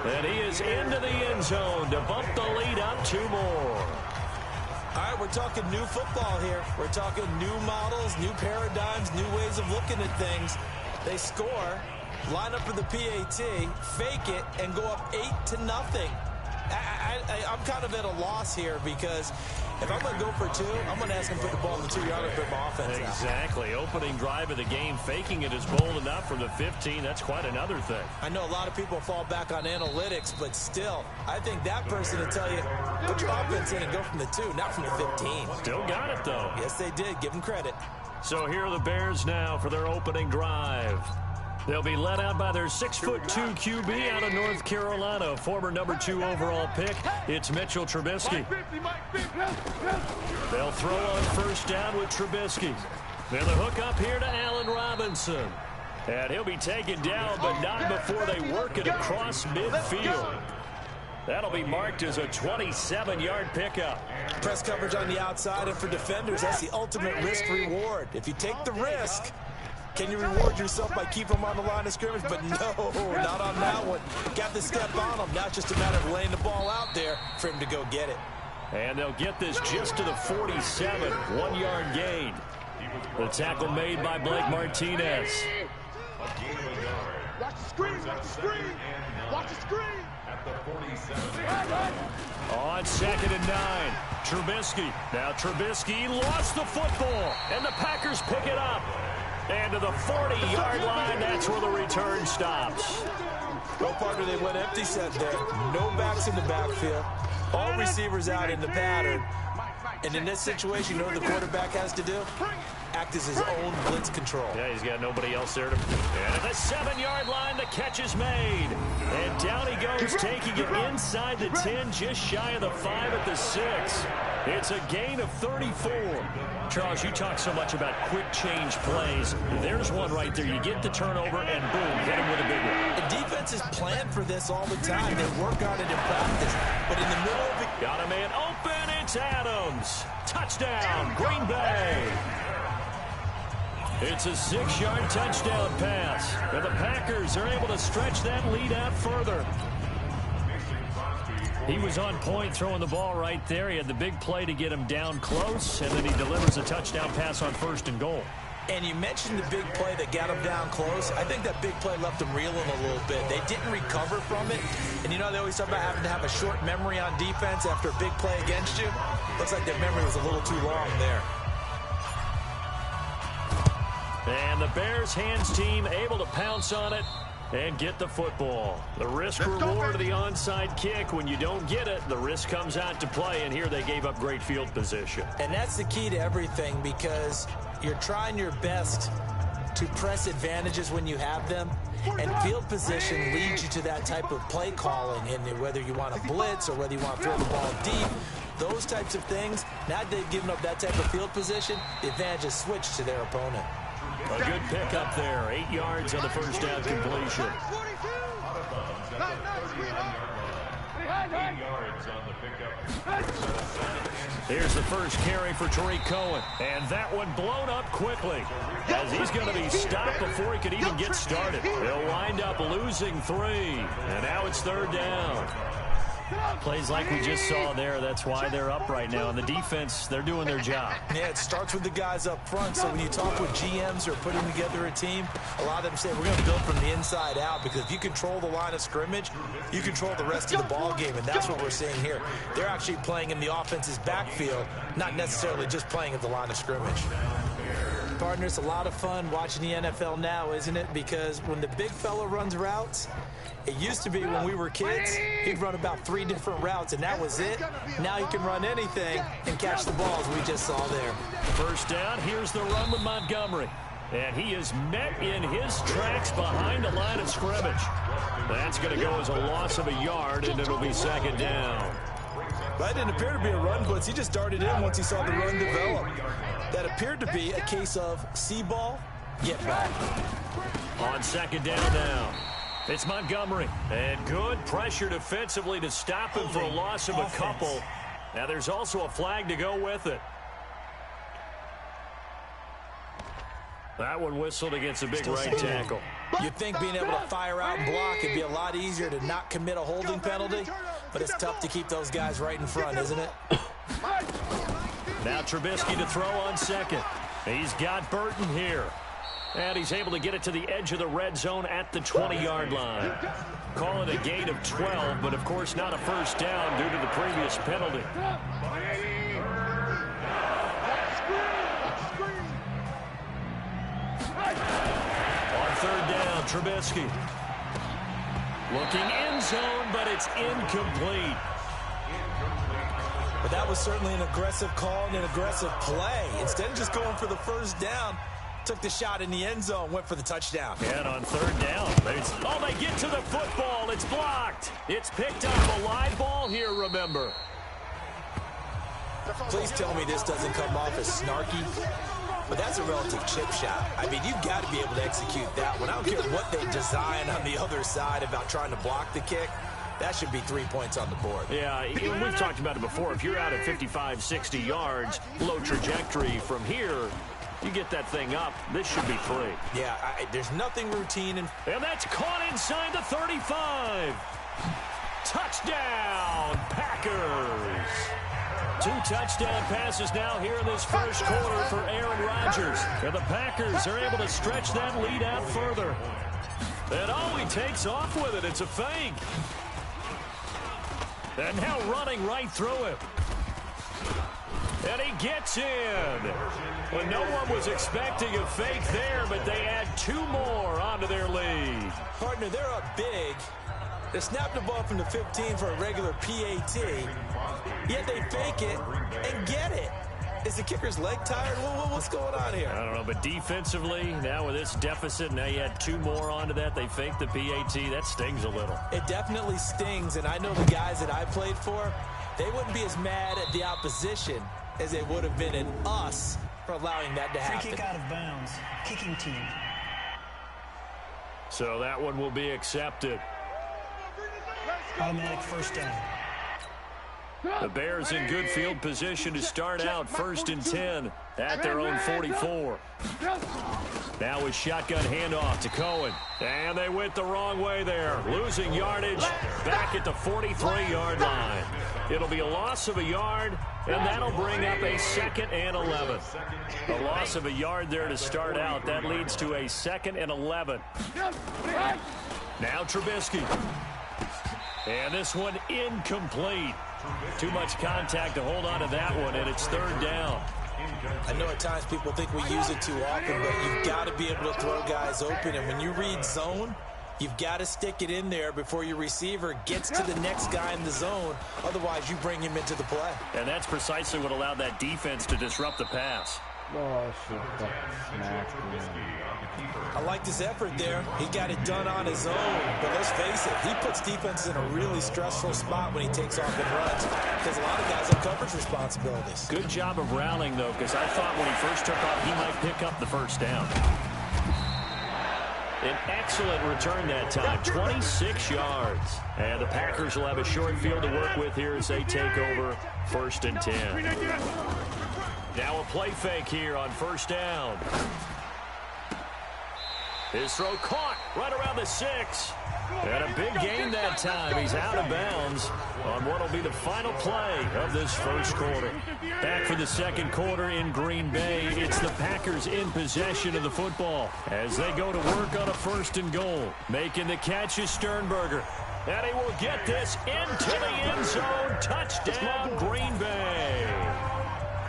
And he is into the end zone to bump the lead up 2 more. All right, we're talking new football here. We're talking new models, new paradigms, new ways of looking at things. They score, line up for the PAT, fake it, and go up 8-0. I'm kind of at a loss here because if I'm going to go for 2, I'm going to ask him to put the ball in the 2-yard line, put my offense out. Exactly. Opening drive of the game, faking it is bold enough from the 15. That's quite another thing. I know a lot of people fall back on analytics, but still, I think that person will tell you, put your offense in and go from the 2, not from the 15. Still got it, though. Yes, they did. Give them credit. So here are the Bears now for their opening drive. They'll be led out by their 6'2" QB out of North Carolina, former number 2 overall pick. It's Mitchell Trubisky. They'll throw on first down with Trubisky. Then the hook up here to Allen Robinson. And he'll be taken down, but not before they work it across midfield. That'll be marked as a 27-yard pickup. Press coverage on the outside, and for defenders, that's the ultimate risk-reward. If you take the risk, can you reward yourself by keeping them on the line of scrimmage? But no, not on that one. Got the step on them. Now it's just a matter of laying the ball out there for him to go get it. And they'll get this just to the 47, 1-yard gain. The tackle made by Blake Martinez. Watch the screen, watch the screen, watch the screen. At the 47. On 2nd and 9, Trubisky. Now Trubisky lost the football, and the Packers pick it up. And to the 40-yard line, that's where the return stops. Well, partner, they went empty set there. No backs in the backfield. All receivers out in the pattern. And in this situation, you know what the quarterback has to do? Act as his own blitz control. Yeah, he's got nobody else there to... And at the 7-yard line, the catch is made. And down he goes, taking it inside the 10, just shy of the 5 at the 6. It's a gain of 34. Charles, you talk so much about quick change plays. There's one right there. You get the turnover, and boom, hit him with a big one. The defenses plan for this all the time. They work on it in practice. But in the middle of it... Got a man open. It's Adams. Touchdown, Green Bay. It's a 6-yard touchdown pass. And the Packers are able to stretch that lead out further. He was on point throwing the ball right there. He had the big play to get him down close, and then he delivers a touchdown pass on 1st and goal. And you mentioned the big play that got him down close. I think that big play left him reeling a little bit. They didn't recover from it. And you know, they always talk about having to have a short memory on defense after a big play against you. Looks like their memory was a little too long there. And the Bears hands team able to pounce on it and get the football. The risk reward of the onside kick. When you don't get it, the risk comes out to play, and here they gave up great field position. And that's the key to everything, because you're trying your best to press advantages when you have them, and field position leads you to that type of play calling. And whether you want to blitz or whether you want to throw the ball deep, those types of things, now that they've given up that type of field position, the advantage is switched to their opponent. A good pickup there. 8 yards on the first down completion. 8 yards on the pickup. Here's the first carry for Tariq Cohen. And that one blown up quickly, as he's going to be stopped before he could even get started. They'll wind up losing 3. And now it's 3rd down. Plays like we just saw there. That's why they're up right now. And the defense, they're doing their job. Yeah, it starts with the guys up front. So when you talk with GMs who are putting together a team, a lot of them say, we're going to build from the inside out, because if you control the line of scrimmage, you control the rest of the ball game. And that's what we're seeing here. They're actually playing in the offense's backfield, not necessarily just playing at the line of scrimmage. Partner, it's a lot of fun watching the NFL now, isn't it? Because when the big fella runs routes, it used to be when we were kids, he'd run about 3 different routes, and that was it. Now he can run anything and catch the balls we just saw there. First down, here's the run with Montgomery. And he is met in his tracks behind the line of scrimmage. That's going to go as a loss of a yard, and it'll be 2nd down. That didn't appear to be a run blitz. He just darted in once he saw the run develop. That appeared to be a case of see ball, get back. On second down now. It's Montgomery. And good pressure defensively to stop him for a loss of a couple. Now there's also a flag to go with it. That one whistled against a big right tackle. You'd think being able to fire out and block would be a lot easier to not commit a holding penalty, but it's tough to keep those guys right in front, isn't it? Now Trubisky to throw on second. He's got Burton here. And he's able to get it to the edge of the red zone at the 20-yard line. Call it a gain of 12, but of course not a first down due to the previous penalty. On third down, Trubisky. Looking end zone, but it's incomplete. But that was certainly an aggressive call and an aggressive play. Instead of just going for the first down, took the shot in the end zone, went for the touchdown. And on third down, they get to the football. It's blocked. It's picked up. A live ball here, remember. Please tell me this doesn't come off as snarky, but that's a relative chip shot. I mean, you've got to be able to execute that one. I don't care what they design on the other side about trying to block the kick. That should be 3 points on the board. Yeah, we've talked about it before. If you're out at 55, 60 yards, low trajectory from here, you get that thing up, this should be 3. Yeah, there's nothing routine. And that's caught inside the 35. Touchdown, Packers. 2 touchdown passes now here in this first quarter for Aaron Rodgers. And the Packers are able to stretch that lead out further. And he takes off with it. It's a fake. And now running right through him. And he gets in. Well, no one was expecting a fake there, but they add 2 more onto their lead. Partner, they're up big. They snapped the ball from the 15 for a regular PAT, yet they fake it and get it. Is the kicker's leg tired? What's going on here? I don't know, but defensively, now with this deficit, now you add 2 more onto that. They fake the PAT. That stings a little. It definitely stings, and I know the guys that I played for, they wouldn't be as mad at the opposition as they would have been at us for allowing that to happen. Free kick out of bounds. Kicking team. So that one will be accepted. Automatic first down. The Bears in good field position to start out 1st and 10 at their own 44. Now a shotgun handoff to Cohen. And they went the wrong way there. Losing yardage back at the 43-yard line. It'll be a loss of a yard, and that'll bring up a 2nd and 11. A loss of a yard there to start out. That leads to a 2nd and 11. Now Trubisky. And this one incomplete. Too much contact to hold on to that one, and it's 3rd down. I know at times people think we use it too often, but you've got to be able to throw guys open. And when you read zone, you've got to stick it in there before your receiver gets to the next guy in the zone. Otherwise, you bring him into the play. And that's precisely what allowed that defense to disrupt the pass. Oh, shit. I liked his effort there. He got it done on his own. But let's face it, he puts defenses in a really stressful spot when he takes off and runs, because a lot of guys have coverage responsibilities. Good job of rallying, though, because I thought when he first took off, he might pick up the first down. An excellent return that time, 26 yards. And the Packers will have a short field to work with here as they take over 1st and 10. Now a play fake here on 1st down. His throw caught right around the 6. And a big gain that time. He's out of bounds on what will be the final play of this first quarter. Back for the 2nd quarter in Green Bay. It's the Packers in possession of the football as they go to work on a 1st and goal. Making the catch is Sternberger. And he will get this into the end zone. Touchdown, Green Bay.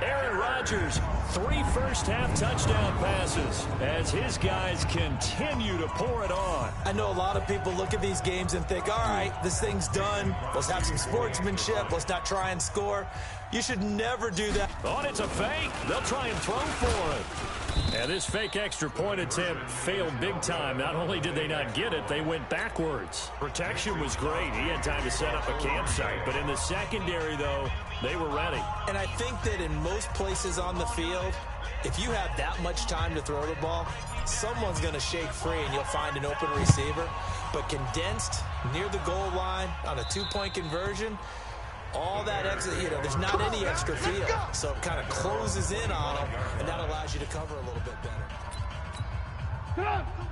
Aaron Rodgers, 3 first-half touchdown passes as his guys continue to pour it on. I know a lot of people look at these games and think, all right, this thing's done. Let's have some sportsmanship. Let's not try and score. You should never do that. Oh, and it's a fake. They'll try and throw for it. And this fake extra point attempt failed big time. Not only did they not get it, they went backwards. Protection was great. He had time to set up a campsite. But in the secondary, though, they were ready. And I think that in most places on the field, if you have that much time to throw the ball, someone's going to shake free and you'll find an open receiver. But condensed near the goal line on a two-point conversion, all that extra, there's not any extra field. So it kind of closes in on them, and that allows you to cover a little bit better.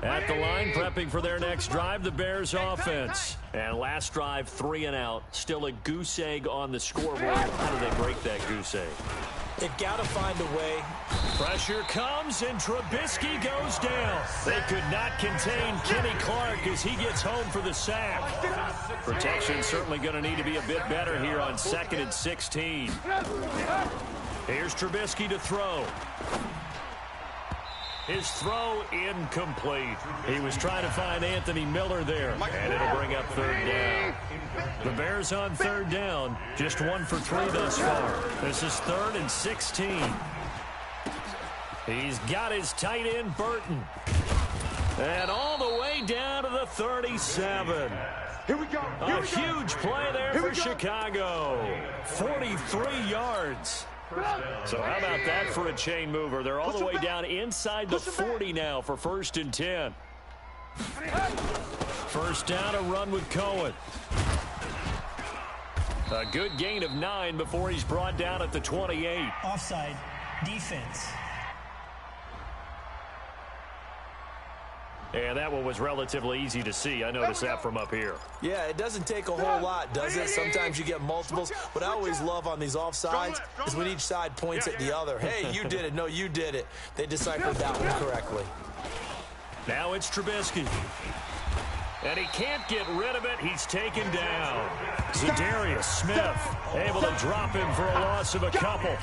At the line, prepping for their next drive, the Bears offense. And last drive, 3 and out. Still a goose egg on the scoreboard. How do they break that goose egg? They've got to find a way. Pressure comes, and Trubisky goes down. They could not contain Kenny Clark as he gets home for the sack. Protection certainly going to need to be a bit better here on 2nd and 16. Here's Trubisky to throw. His throw incomplete. He was trying to find Anthony Miller there, and it'll bring up 3rd down. The Bears on 3rd down, just 1 for 3 thus far. This is 3rd and 16. He's got his tight end, Burton. And all the way down to the 37. Here we go. A huge play there for Chicago. 43 yards. So how about that for a chain mover? They're all the way down inside the 40 now for 1st and 10. First down, a run with Cohen. A good gain of 9 before he's brought down at the 28. Offside. Defense. And that one was relatively easy to see. I noticed that from up here. Yeah, it doesn't take a whole lot, does it? Sometimes you get multiples. What I always love on these offsides is when each side points at the other. Hey, you did it. No, you did it. They deciphered that one correctly. Now it's Trubisky. And he can't get rid of it. He's taken down. Zadarius Smith able to drop him for a loss of a couple.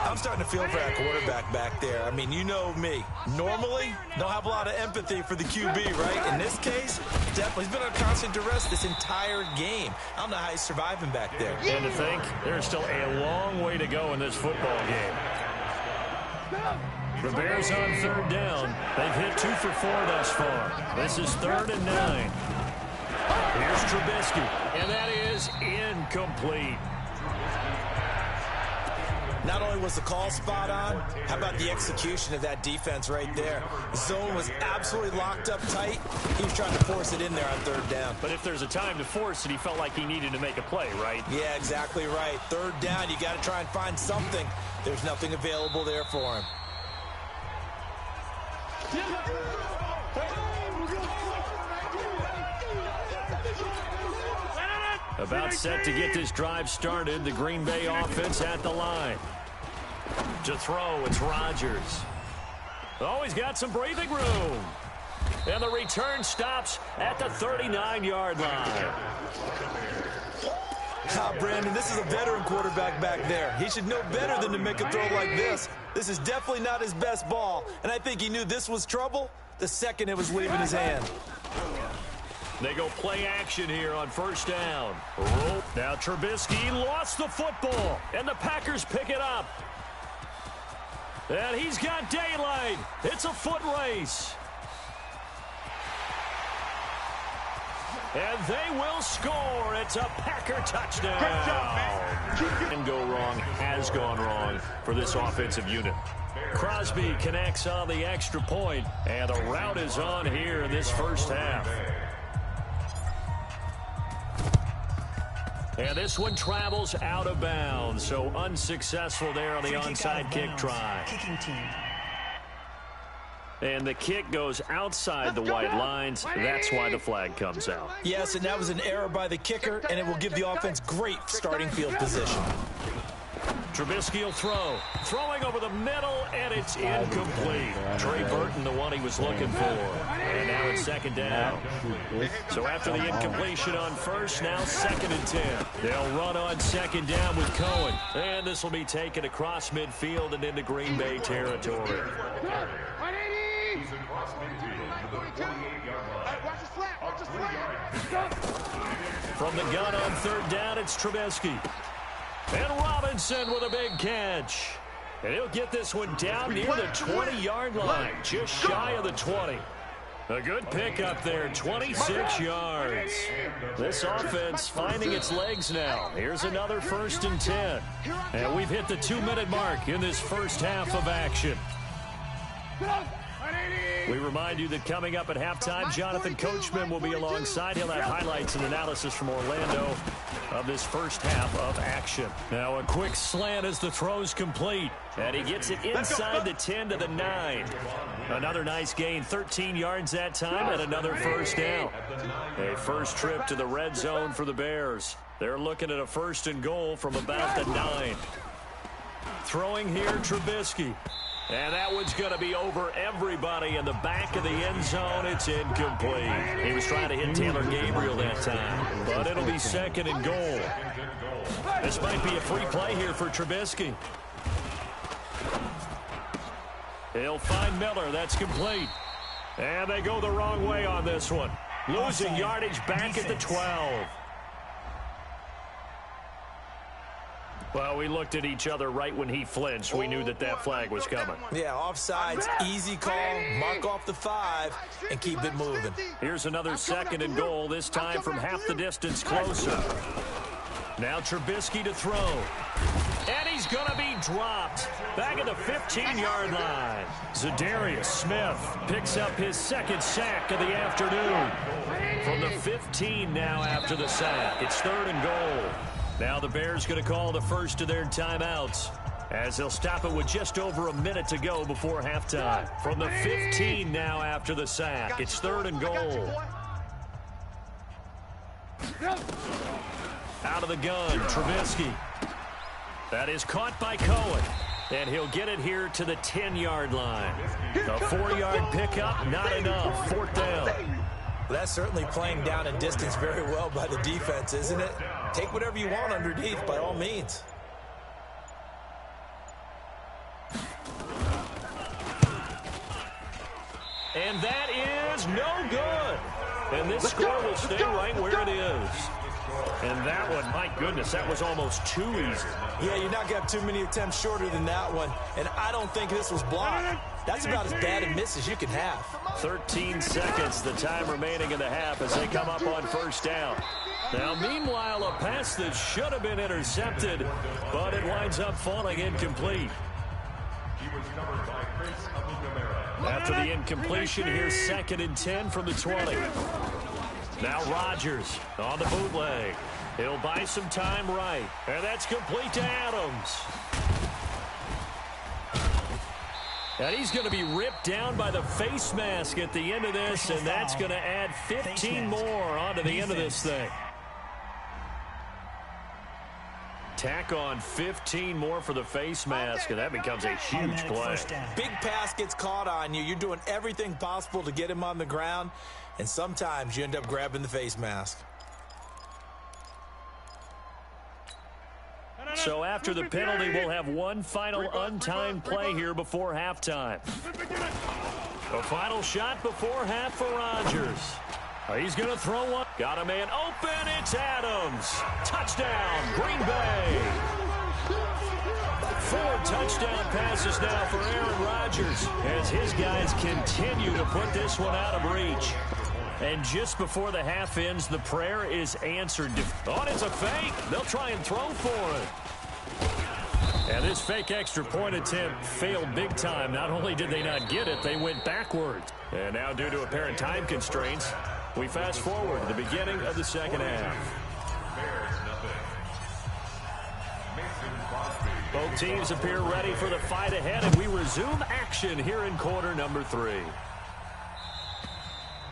I'm starting to feel for that quarterback back there. I mean, you know me. Normally, don't have a lot of empathy for the QB, right? In this case, definitely. He's been under constant duress this entire game. I don't know how he's surviving back there. And to think, there's still a long way to go in this football game. The Bears on 3rd down. They've hit 2 for 4 thus far. This is 3rd and 9. Here's Trubisky, and that is incomplete. Not only was the call spot on, how about the execution of that defense right there? The zone was absolutely locked up tight. He was trying to force it in there on 3rd down. But if there's a time to force it, he felt like he needed to make a play, right? Yeah, exactly right. 3rd down, you got to try and find something. There's nothing available there for him. About set to get this drive started. The Green Bay offense at the line. To throw, it's Rodgers. Oh, he's got some breathing room. And the return stops at the 39-yard line. Brandon, this is a veteran quarterback back there. He should know better than to make a throw like this. This is definitely not his best ball, and I think he knew this was trouble the second it was leaving his hand. They go play action here on 1st down. Now Trubisky lost the football, and the Packers pick it up. And he's got daylight. It's a foot race. And they will score. It's a Packer touchdown. And go wrong, has gone wrong for this offensive unit. Crosby connects on the extra point, and the route is on here in this 1st half. And this one travels out of bounds, so unsuccessful there on the onside kick try. Kicking team. And the kick goes outside the white lines. That's why the flag comes out. Yes, and that was an error by the kicker, and it will give the offense great starting field position. Trubisky will throw. Throwing over the middle, and it's incomplete. Trey Burton, the one he was looking for. And now it's 2nd down. So after the incompletion on 1st, now 2nd and 10. They'll run on 2nd down with Cohen. And this will be taken across midfield and into Green Bay territory. From the gun on 3rd down, it's Trubisky. And Robinson with a big catch. And he'll get this one down near the 20-yard line, just shy of the 20. A good pickup there, 26 yards. This offense finding its legs now. Here's another 1st and 10. And we've hit the 2-minute mark in this first half of action. We remind you that coming up at halftime, Jonathan Coachman will be alongside. He'll have highlights and analysis from Orlando of this first half of action. Now a quick slant as the throw's complete. And he gets it inside the 10 to the 9. Another nice gain, 13 yards that time, and another first down. A first trip to the red zone for the Bears. They're looking at a 1st and goal from about the 9. Throwing here, Trubisky. And that one's going to be over everybody in the back of the end zone. It's incomplete. He was trying to hit Taylor Gabriel that time, but it'll be 2nd and goal. This might be a free play here for Trubisky. He'll find Miller. That's complete. And they go the wrong way on this one. Losing yardage back at the 12. Well, we looked at each other right when he flinched. We knew that that flag was coming. Yeah, offsides, easy call, mark off the 5, and keep it moving. Here's another 2nd and goal, this time from half the distance closer. Now Trubisky to throw. And he's going to be dropped. Back at the 15-yard line. Zadarius Smith picks up his 2nd sack of the afternoon. From the 15 now after the sack. It's 3rd and goal. Now the Bears going to call the first of their timeouts as they'll stop it with just over a minute to go before halftime. From the 15 now after the sack. It's 3rd and goal. Out of the gun, Trubisky. That is caught by Cohen. And he'll get it here to the 10-yard line. A 4-yard pickup, not enough. 4th down. Well, that's certainly playing down and distance very well by the defense, isn't it? Take whatever you want underneath, by all means. And that is no good. And this score will stay right where it is. And that one, my goodness, that was almost too easy. Yeah, you're not going to have too many attempts shorter than that one. And I don't think this was blocked. That's about as bad a miss as you can have. 13 seconds, the time remaining in the half as they come up on 1st down. Now, meanwhile, a pass that should have been intercepted, but it winds up falling incomplete. After the incompletion, here's 2nd and 10 from the 20. Now Rodgers on the bootleg. He'll buy some time right. And that's complete to Adams. And he's going to be ripped down by the face mask at the end of this, and that's going to add 15 more onto the end of this thing. Tack on 15 more for the face mask, and that becomes a huge play. Big pass gets caught on you. You're doing everything possible to get him on the ground, and sometimes you end up grabbing the face mask. So after the penalty, we'll have one final untimed play here before halftime. A final shot before half for Rodgers. He's going to throw one. Got a man open. It's Adams. Touchdown, Green Bay. 4 touchdown passes now for Aaron Rodgers as his guys continue to put this one out of reach. And just before the half ends, the prayer is answered. Oh, it's a fake. They'll try and throw for it. And this fake extra point attempt failed big time. Not only did they not get it, they went backwards. And now due to apparent time constraints, we fast forward to the beginning of the second half. Both teams appear ready for the fight ahead, and we resume action here in quarter number 3.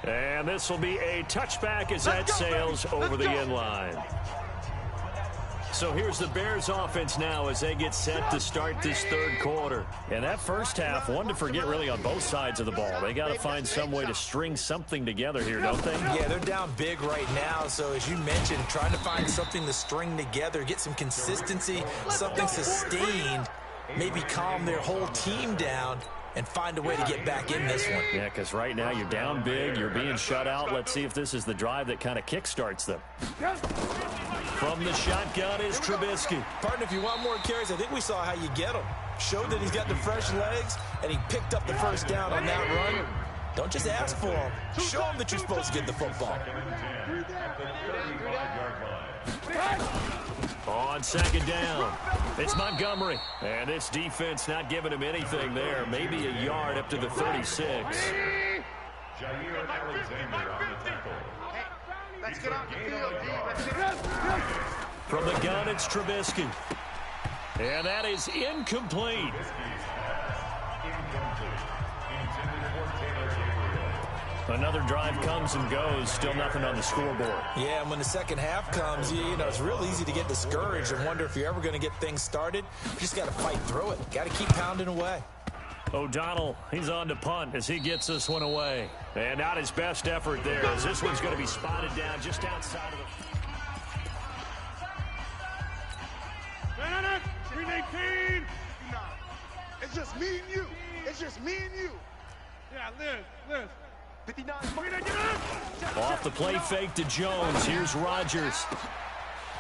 And this will be a touchback as that sails over the end line. So here's the Bears offense now as they get set to start this third quarter. And that first half, one to forget really on both sides of the ball. They got to find some way to string something together here, don't they? Yeah, they're down big right now. So as you mentioned, trying to find something to string together, get some consistency, something sustained, maybe calm their whole team down. and find a way to get back in this one. Yeah, because right now you're down big. You're being shut out. Let's see if this is the drive that kind of kickstarts them. From the shotgun is Trubisky. Partner, if you want more carries, I think we saw how you get him. Showed that he's got the fresh legs, and he picked up the first down on that run. Don't just ask for him. Show him that you're supposed to get the football. On second down, it's Montgomery. And this defense not giving him anything there. Maybe a yard up to the 36. Jair Alexander on the tackle. Let's get off the field, D. From the gun, it's Trubisky. And that is incomplete. Another drive comes and goes. Still nothing on the scoreboard. Yeah, and when the second half comes, you know, it's real easy to get discouraged and wonder if you're ever going to get things started. You just got to fight through it. Got to keep pounding away. O'Donnell, he's on to punt as he gets this one away. And not his best effort there, as this one's going to be spotted down just outside of the... 319. It's just me and you. It's just me and you. Yeah, Liz. 59. Off the play fake to Jones. Here's Rodgers.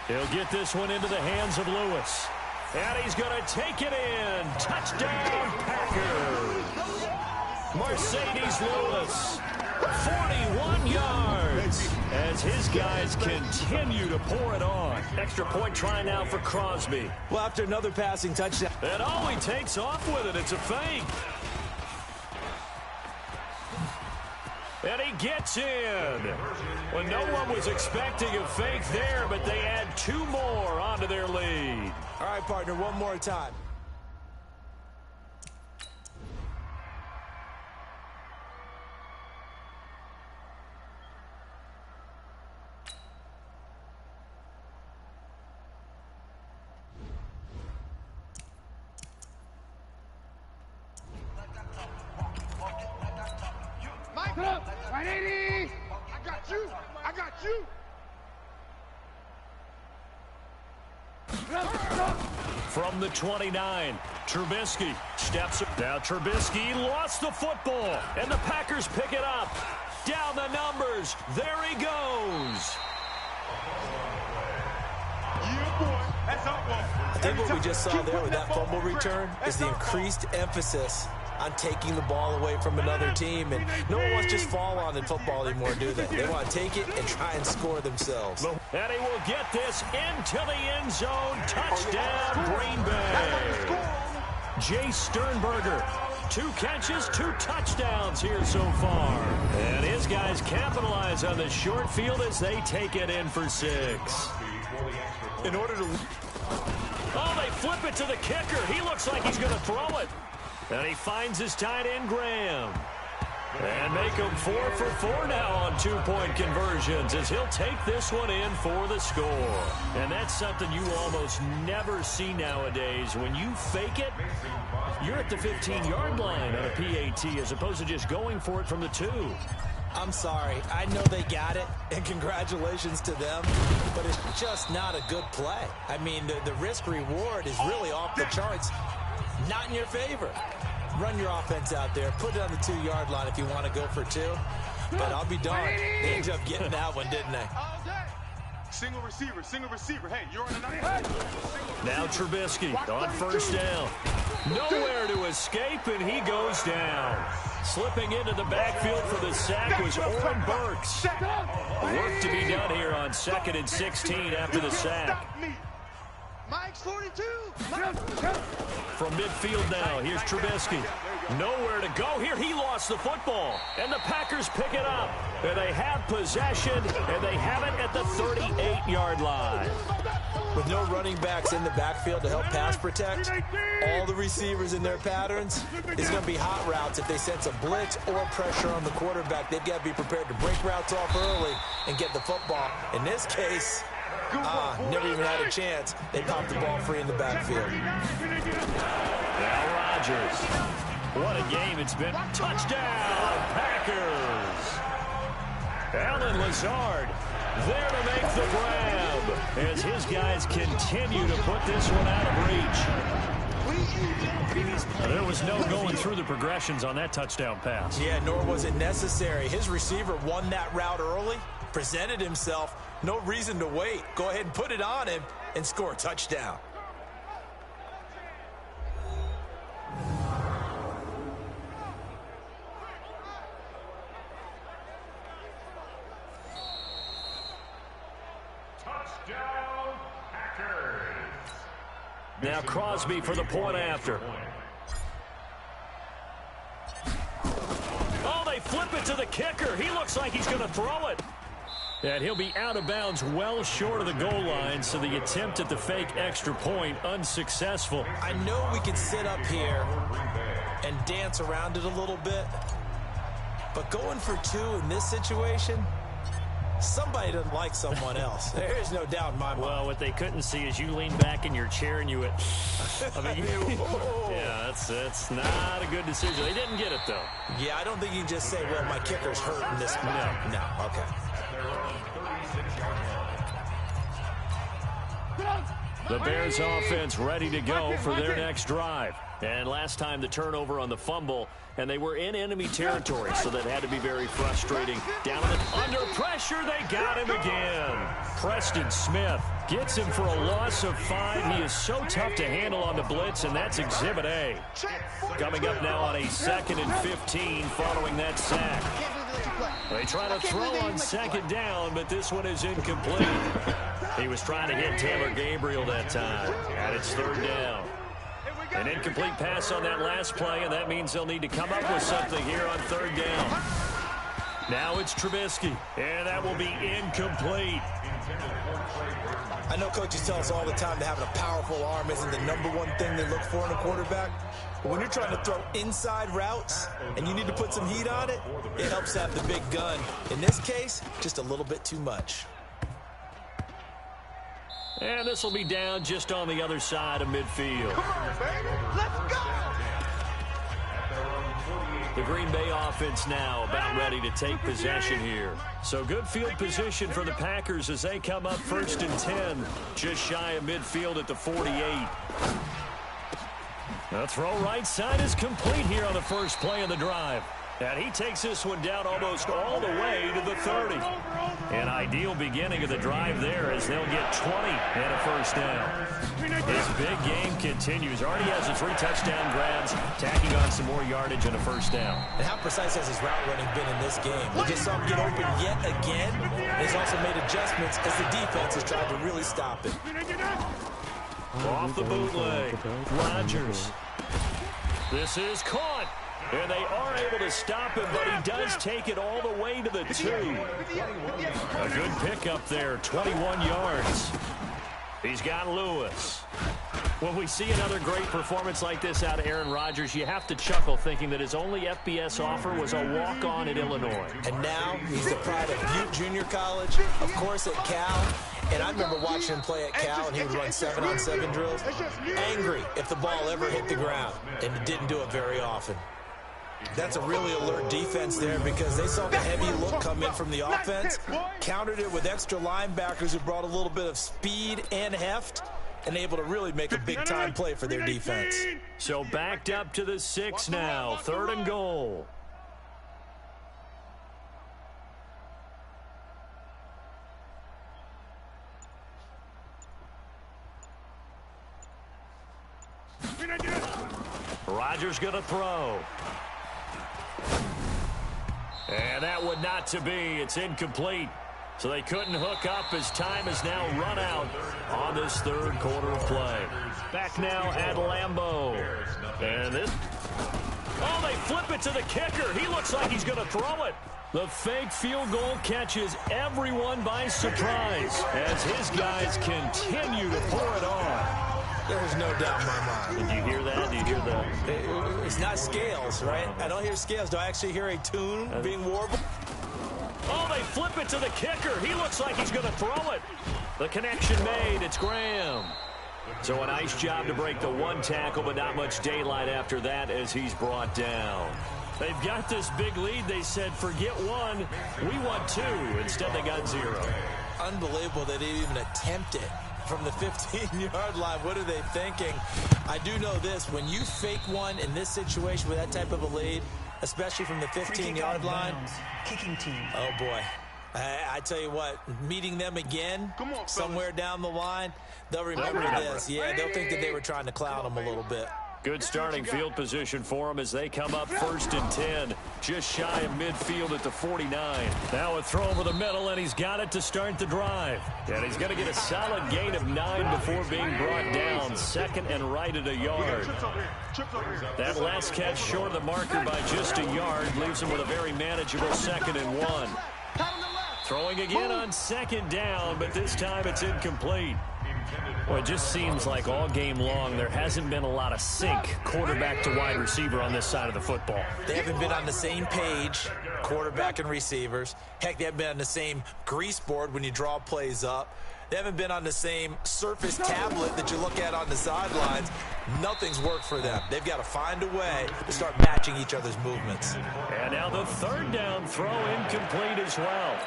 He'll get this one into the hands of Lewis. And he's going to take it in. Touchdown, Packers. Mercedes Lewis. 41 yards as his guys continue to pour it on. Extra point try now for Crosby. Well, after another passing touchdown. And all he takes off with it, it's a fake. And he gets in. Well, no one was expecting a fake there, but they add two more onto their lead. All right, partner, one more time. Mike, 180. I got you. From the 29, Trubisky steps up. Now Trubisky lost the football, and the Packers pick it up. Down the numbers. There he goes. I think what we just saw there with that fumble return is the increased emphasis on taking the ball away from another team. And no one wants to just fall on in football anymore, do they? They want to take it and try and score themselves. And he will get this into the end zone. Touchdown, Green Bay. Jay Sternberger. 2 catches, 2 touchdowns here so far. And his guys capitalize on the short field as they take it in for 6. In order to... Oh, they flip it to the kicker. He looks like he's going to throw it. And he finds his tight end, Graham. And make him 4 for 4 now on 2-point conversions as he'll take this one in for the score. And that's something you almost never see nowadays. When you fake it, you're at the 15-yard line on a PAT as opposed to just going for it from the 2. I'm sorry. I know they got it, and congratulations to them, but it's just not a good play. I mean, the risk-reward is really off the charts. Not in your favor. Run your offense out there. Put it on the 2-yard line if you want to go for 2. But I'll be darned. They ended up getting that one, didn't they? Single receiver. Hey, you're on the night. Now Trubisky on first down. Nowhere to escape, and he goes down. Slipping into the backfield for the sack was Oren Burks. Work to be done here on 2nd and 16 after the sack. Mike's 42. From midfield now, here's Trubisky. Nowhere to go here. He lost the football, and the Packers pick it up. And they have possession, and they have it at the 38-yard line. With no running backs in the backfield to help pass protect, all the receivers in their patterns, it's going to be hot routes. If they sense a blitz or pressure on the quarterback, they've got to be prepared to break routes off early and get the football. In this case, never even had a chance. They popped the ball free in the backfield. Now Rodgers. What a game it's been. Touchdown, Packers. Alan Lazard there to make the grab as his guys continue to put this one out of reach. There was no going through the progressions on that touchdown pass. Yeah, nor was it necessary. His receiver won that route early, presented himself. No reason to wait. Go ahead and put it on him and score a touchdown. Touchdown, Packers. Now Crosby for the point after. Oh, they flip it to the kicker. He looks like he's going to throw it. And he'll be out of bounds well short of the goal line, so the attempt at the fake extra point unsuccessful. I know we can sit up here and dance around it a little bit, but going for two in this situation, somebody doesn't like someone else. There's no doubt in my mind. Well, what they couldn't see is you lean back in your chair and you went, I mean, yeah, that's not a good decision. They didn't get it, though. Yeah, I don't think you can just say, well, my kicker's hurt in this spot. No, okay. The Bears offense ready to go for their next drive. And last time the turnover on the fumble, and they were in enemy territory, so that had to be very frustrating. Down under pressure, they got him again. Preston Smith gets him for a loss of 5. He is so tough to handle on the blitz, and that's Exhibit A. Coming up now on a 2nd and 15 following that sack. They try to throw on 2nd down, but this one is incomplete. He was trying to hit Taylor Gabriel that time, and it's 3rd down. An incomplete pass on that last play, and that means they'll need to come up with something here on 3rd down. Now it's Trubisky, and that will be incomplete. I know coaches tell us all the time that having a powerful arm isn't the #1 thing they look for in a quarterback. But when you're trying to throw inside routes and you need to put some heat on it, it helps have the big gun. In this case, just a little bit too much. And this will be down just on the other side of midfield. Come on, baby. Let's go. The Green Bay offense now about ready to take possession here. So good field position for the Packers as they come up 1st and 10, just shy of midfield at the 48. The throw right side is complete here on the first play of the drive. And he takes this one down almost all the way to the 30. An ideal beginning of the drive there as they'll get 20 and a 1st down. His big game continues. Already has the 3 touchdown grabs, tacking on some more yardage and a 1st down. And how precise has his route running been in this game? We just saw him get open yet again. He's also made adjustments as the defense has tried to really stop it. Off the bootleg, Rodgers. This is caught. And they are able to stop him, but he does take it all the way to the 2. A good pickup there, 21 yards. He's got Lewis. When we see another great performance like this out of Aaron Rodgers, you have to chuckle thinking that his only FBS offer was a walk-on at Illinois. And now he's the pride of Butte Junior College, of course at Cal. And I remember watching him play at Cal, and he would run 7-on-7 drills. Angry if the ball ever hit the ground, and it didn't do it very often. That's a really alert defense there because they saw the heavy look come in from the offense, countered it with extra linebackers who brought a little bit of speed and heft, and able to really make a big-time play for their defense. So backed up to the 6 now, 3rd and goal. Rodgers going to throw. And that would not to be. It's incomplete. So they couldn't hook up as time has now run out on this 3rd quarter of play. Back now at Lambeau. And this. Oh, they flip it to the kicker. He looks like he's going to throw it. The fake field goal catches everyone by surprise as his guys continue to pour it on. There's no doubt in my mind. Did you hear that? Did you hear that? It's not scales, right? I don't hear scales. Do I actually hear a tune being warbled? Oh, they flip it to the kicker. He looks like he's going to throw it. The connection made. It's Graham. So a nice job to break the 1 tackle, but not much daylight after that as he's brought down. They've got this big lead. They said, forget 1. We want 2. Instead, they got 0. Unbelievable that they didn't even attempt it from the 15-yard line. What are they thinking? I do know this. When you fake one in this situation with that type of a lead, especially from the 15-yard line. Kicking team. Oh, boy. I tell you what, meeting them again somewhere down the line, they'll remember this. Yeah, they'll think that they were trying to clown them a little bit. Good starting field position for them as they come up 1st and 10. Just shy of midfield at the 49. Now a throw over the middle, and he's got it to start the drive. And he's going to get a solid gain of 9 before being brought down. 2nd and right at a yard. That last catch short of the marker by just a yard leaves him with a very manageable 2nd and 1. Throwing again on 2nd down, but this time it's incomplete. Well, it just seems like all game long there hasn't been a lot of sync quarterback to wide receiver on this side of the football. They haven't been on the same page, quarterback and receivers. Heck, they haven't been on the same grease board when you draw plays up. They haven't been on the same Surface tablet that you look at on the sidelines. Nothing's worked for them. They've got to find a way to start matching each other's movements. And now the 3rd down throw incomplete as well.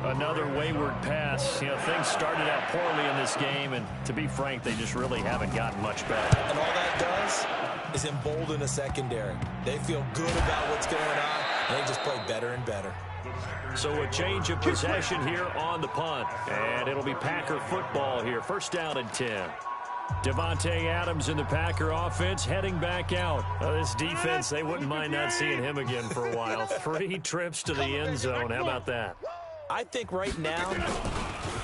Another wayward pass. You know, things started out poorly in this game, and to be frank, they just really haven't gotten much better. And all that does is embolden a secondary. They feel good about what's going on, and they just play better and better. So a change of possession here on the punt, and it'll be Packer football here. 1st down and 10. Davante Adams in the Packer offense heading back out. This defense, they wouldn't mind not seeing him again for a while. 3 trips to the end zone. How about that? I think right now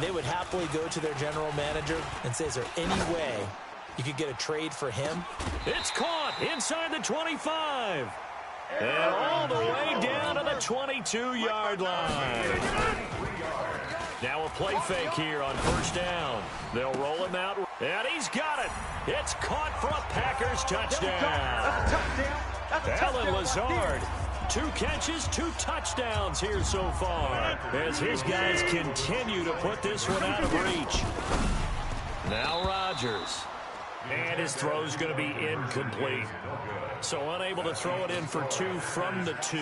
they would happily go to their general manager and say, is there any way you could get a trade for him? It's caught inside the 25. And all the way down to the 22-yard line. Now a play fake here on 1st down. They'll roll him out, and he's got it. It's caught for a Packers touchdown. Alan Lazard. 2 catches, 2 touchdowns here so far as his guys continue to put this one out of reach. Now Rodgers. And his throw's going to be incomplete. So unable to throw it in for 2 from the 2.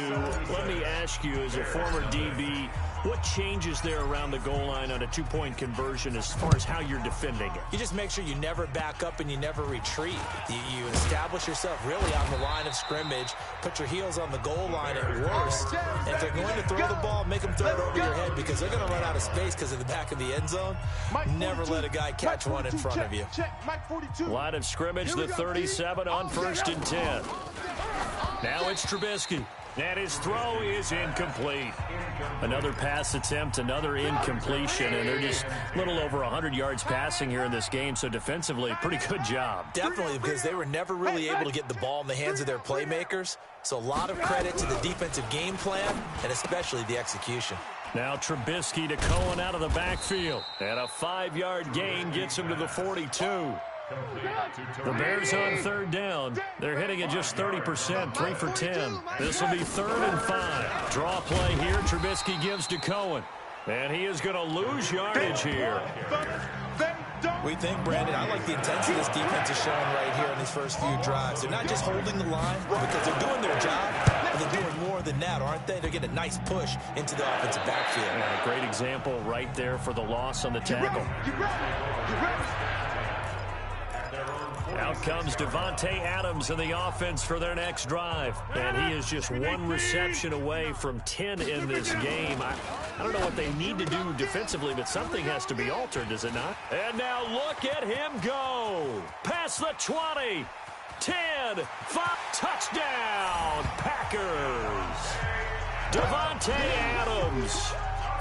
Let me ask you, as a former DB, what changes there around the goal line on a 2-point conversion as far as how you're defending it? You just make sure you never back up and you never retreat. You establish yourself really on the line of scrimmage, put your heels on the goal line at worst. And if they're going to throw the ball, make them throw it over your head because they're going to run out of space because of the back of the end zone. Never let a guy catch one in front of you. Line of scrimmage, the 37 on 1st and 10. Now it's Trubisky. And his throw is incomplete. Another pass attempt, another incompletion, and they're just a little over 100 yards passing here in this game, so defensively, pretty good job. Definitely, because they were never really able to get the ball in the hands of their playmakers, so a lot of credit to the defensive game plan, and especially the execution. Now Trubisky to Cohen out of the backfield, and a 5-yard gain gets him to the 42. The Bears on 3rd down. They're hitting at just 30%, 3 for 10. This will be 3rd and 5. Draw play here. Trubisky gives to Cohen. And he is going to lose yardage here. We think, Brandon, I like the intensity this defense is showing right here in these first few drives. They're not just holding the line because they're doing their job, but they're doing more than that, aren't they? They're getting a nice push into the offensive backfield. And a great example right there for the loss on the tackle. Out comes Davante Adams in the offense for their next drive. And he is just 1 reception away from 10 in this game. I don't know what they need to do defensively, but something has to be altered, does it not? And now look at him go. Past the 20, 10, 5, touchdown, Packers. Davante Adams.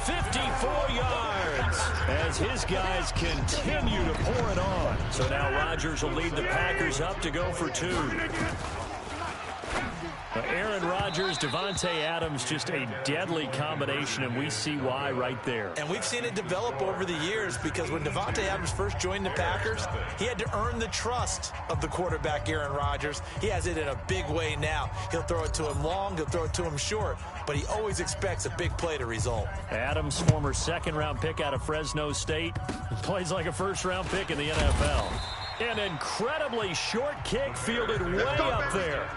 54 yards as his guys continue to pour it on. So now Rodgers will lead the Packers up to go for 2. Aaron Rodgers, Davante Adams, just a deadly combination, and we see why right there. And we've seen it develop over the years because when Davante Adams first joined the Packers, he had to earn the trust of the quarterback, Aaron Rodgers. He has it in a big way now. He'll throw it to him long, he'll throw it to him short, but he always expects a big play to result. Adams, former 2nd-round pick out of Fresno State, plays like a 1st-round pick in the NFL. An incredibly short kick fielded way up there.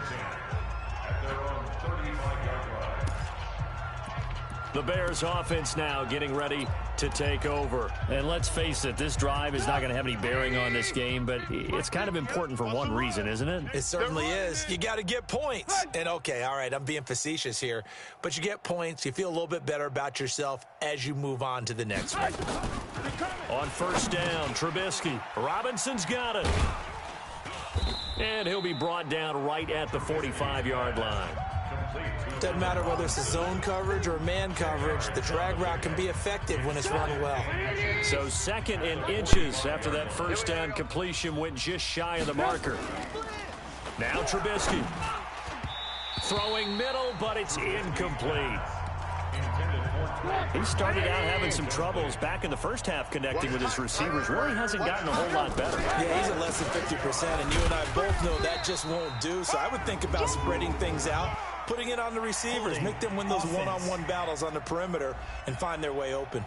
The Bears offense now getting ready to take over. And let's face it, this drive is not going to have any bearing on this game, but it's kind of important for one reason, isn't it? It certainly is. You got to get points. And okay, all right, I'm being facetious here, but you get points, you feel a little bit better about yourself as you move on to the next one. On first down, Trubisky. Robinson's got it. And he'll be brought down right at the 45-yard line. Doesn't matter whether it's a zone coverage or man coverage, the drag route can be effective when it's run well. So 2nd and inches after that first down completion went just shy of the marker. Now Trubisky. Throwing middle, but it's incomplete. He started out having some troubles back in the first half connecting with his receivers. Really hasn't gotten a whole lot better. Yeah, he's at less than 50%, and you and I both know that just won't do. So I would think about spreading things out, putting it on the receivers, make them win those one-on-one battles on the perimeter and find their way open.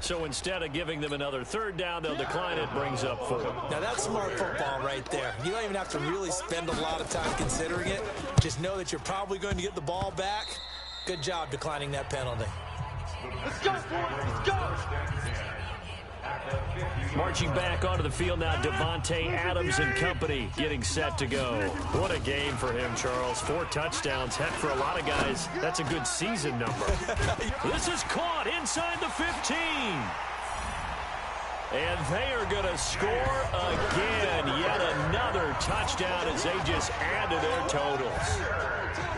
So instead of giving them another third down, they'll decline it, brings up 4. Now that's smart football right there. You don't even have to really spend a lot of time considering it. Just know that you're probably going to get the ball back. Good job declining that penalty. Let's go, let's go. Marching back onto the field now, Devontae Adams and company getting set to go. What a game for him, Charles. 4 touchdowns. Heck, for a lot of guys, that's a good season number. This is caught inside the 15. And they are going to score again. Yet another touchdown as they just add to their totals.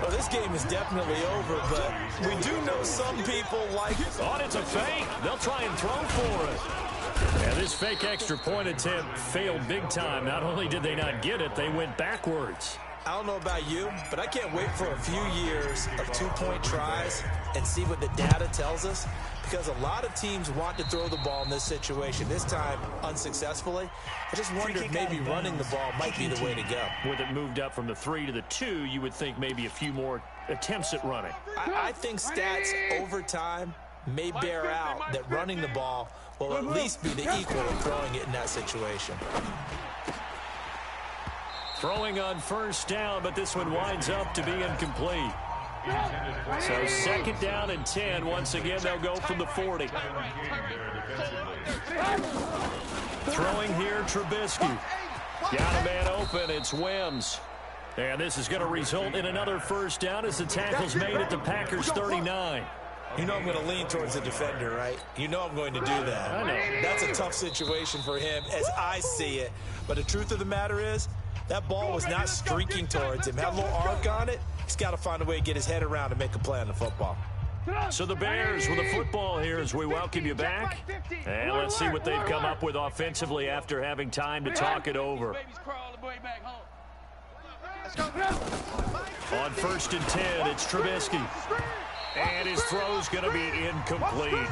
Well, this game is definitely over, but we do know some people like it. Oh, it's a fake. They'll try and throw for it. And this fake extra point attempt failed big time. Not only did they not get it, they went backwards. I don't know about you, but I can't wait for a few years of 2-point tries and see what the data tells us, because a lot of teams want to throw the ball in this situation, this time unsuccessfully. I just wonder if maybe running the ball might be the way to go. With it moved up from the 3 to the 2, you would think maybe a few more attempts at running. I think stats over time may bear out that running the ball will at least be the equal of throwing it in that situation. Throwing on first down, but this one winds up to be incomplete. So 2nd down and 10. Once again, they'll go from the 40. Throwing here, Trubisky. Got a man open. It's Wims. And this is going to result in another first down as the tackle's made at the Packers' 39. You know I'm going to lean towards the defender, right? You know I'm going to do that. I know. That's a tough situation for him as I see it. But the truth of the matter is, that ball was not streaking towards him. Had a little arc on it. He's got to find a way to get his head around and make a play on the football. So the Bears with a football here as we welcome you back. And let's see what they've come up with offensively after having time to talk it over. On 1st and 10, it's Trubisky. And his throw's going to be incomplete.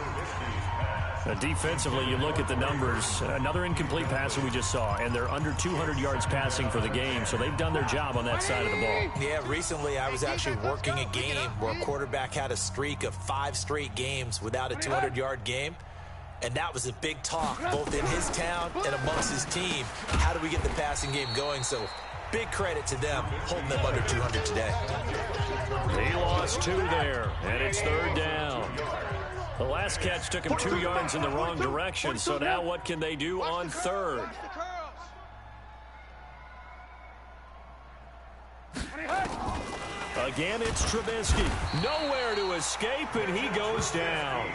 Defensively, you look at the numbers. Another incomplete pass that we just saw, and they're under 200 yards passing for the game, so they've done their job on that side of the ball. Yeah, recently I was actually working a game where a quarterback had a streak of 5 straight games without a 200-yard game, and that was a big talk both in his town and amongst his team. How do we get the passing game going? So big credit to them holding them under 200 today. He lost 2 there, and it's 3rd down. The last catch took him 2 yards in the wrong direction, so now what can they do on 3rd? Again, it's Trubisky. Nowhere to escape, and he goes down.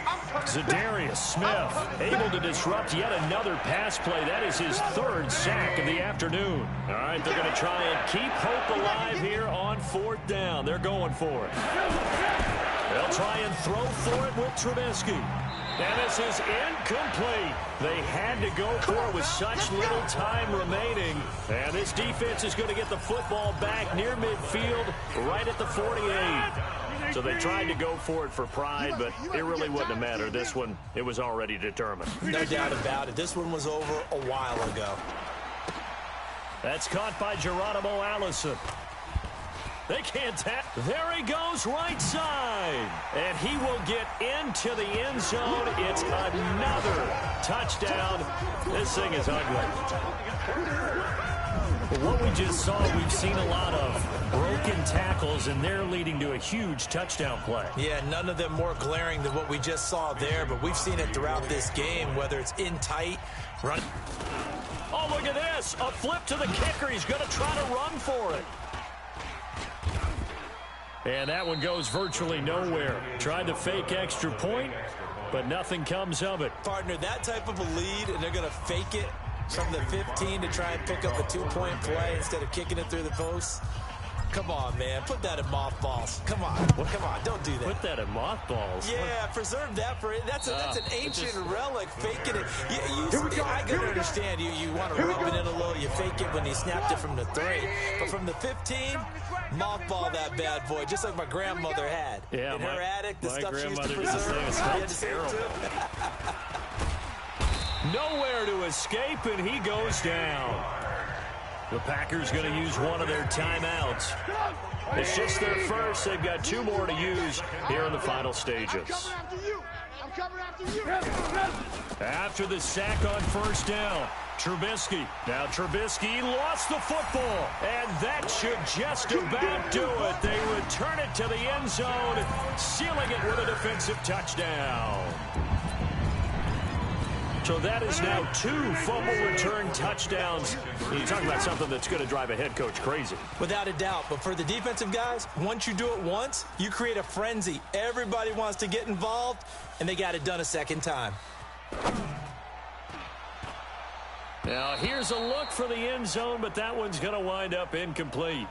Zadarius Smith able to disrupt yet another pass play. That is his 3rd sack of the afternoon. All right, they're going to try and keep hope alive here on 4th down. They're going for it. They'll try and throw for it with Trubisky. And this is incomplete. They had to go for it with such little time remaining. And this defense is going to get the football back near midfield, right at the 48. So they tried to go for it for pride, but it really wouldn't have mattered. This one, it was already determined. No doubt about it. This one was over a while ago. That's caught by Geronimo Allison. They can't tap. There he goes, right side. And he will get into the end zone. It's another touchdown. This thing is ugly. Well, what we just saw, we've seen a lot of broken tackles, and they're leading to a huge touchdown play. Yeah, none of them more glaring than what we just saw there, but we've seen it throughout this game, whether it's in tight, run. Oh, look at this. A flip to the kicker. He's going to try to run for it. And that one goes virtually nowhere. Tried to fake extra point, but nothing comes of it. Partner, that type of a lead, and they're going to fake it from the 15 to try and pick up a 2-point play instead of kicking it through the post. Come on, man. Put that in mothballs. Come on. Come on. Don't do that. Put that in mothballs? Yeah, preserve that for it. That's an ancient relic, faking it. I can understand you want to rub it in a little. You fake it when you snapped it from the 3. But from the 15, mothball that bad boy, just like my grandmother had. Yeah, in her attic, the stuff she used to grandmother preserve. is terrible. Nowhere to escape, and he goes down. The Packers going to use one of their timeouts. It's just their first. They've got 2 more to use here in the final stages. After the sack on first down, Trubisky. Now Trubisky lost the football, and that should just about do it. They return it to the end zone, sealing it with a defensive touchdown. So that is now 2 fumble return touchdowns. You're talking about something that's going to drive a head coach crazy. Without a doubt. But for the defensive guys, once you do it once, you create a frenzy. Everybody wants to get involved, and they got it done a second time. Now here's a look for the end zone, but that one's going to wind up incomplete.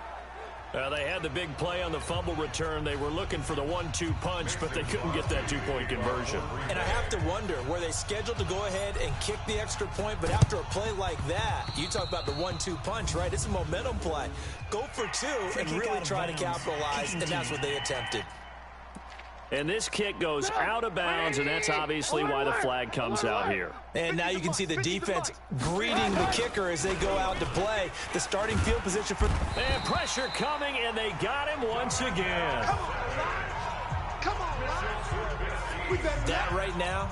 They had the big play on the fumble return. They were looking for the 1-2 punch, but they couldn't get that 2-point conversion. And I have to wonder, were they scheduled to go ahead and kick the extra point? But after a play like that, you talk about the 1-2 punch, right? It's a momentum play. Go for 2 and really try to capitalize, and that's what they attempted. And this kick goes out of bounds, and that's obviously why the flag comes out here. And now you can see the defense greeting the kicker as they go out to play. The starting field position for... And pressure coming, and they got him once again. Come on, that right now,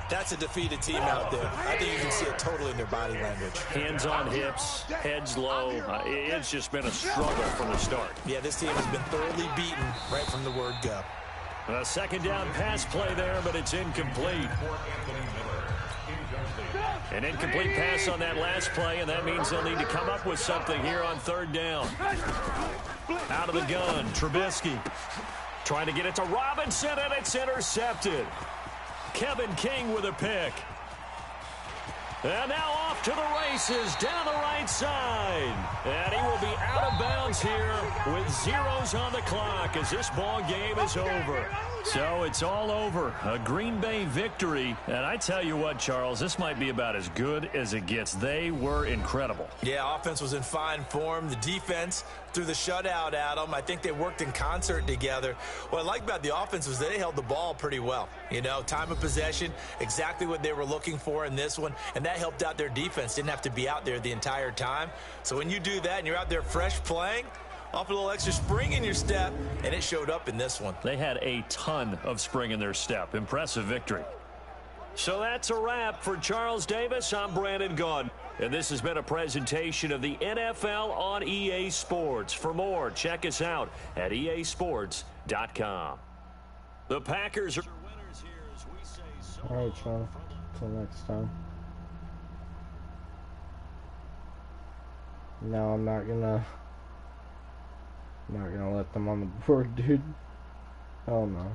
that's a defeated team out there. I think you can see it totally in their body language. Hands on hips, heads low. It's just been a struggle from the start. Yeah, this team has been thoroughly beaten right from the word go. A second down pass play there, but it's incomplete. An incomplete pass on that last play, and that means they'll need to come up with something here on third down. Out of the gun, Trubisky. Trying to get it to Robinson, and it's intercepted. Kevin King with a pick. And now off to the races down the right side. And he will be out of bounds here with zeros on the clock as this ball game is over. So it's all over. A Green Bay victory. And I tell you what, Charles, this might be about as good as it gets. They were incredible. Yeah, offense was in fine form. The defense threw the shutout at them. I think they worked in concert together. What I like about the offense was they held the ball pretty well. You know, time of possession, exactly what they were looking for in this one. And that helped out their defense. Didn't have to be out there the entire time. So when you do that and you're out there fresh playing, off a little extra spring in your step, and it showed up in this one. They had a ton of spring in their step. Impressive victory. So that's a wrap for Charles Davis. I'm Brandon Gaudin, and this has been a presentation of the NFL on EA Sports. For more, check us out at easports.com. The Packers are winners here as we say so. All right, Sean. Until next time. No, I'm not gonna let them on the board, dude. Hell no.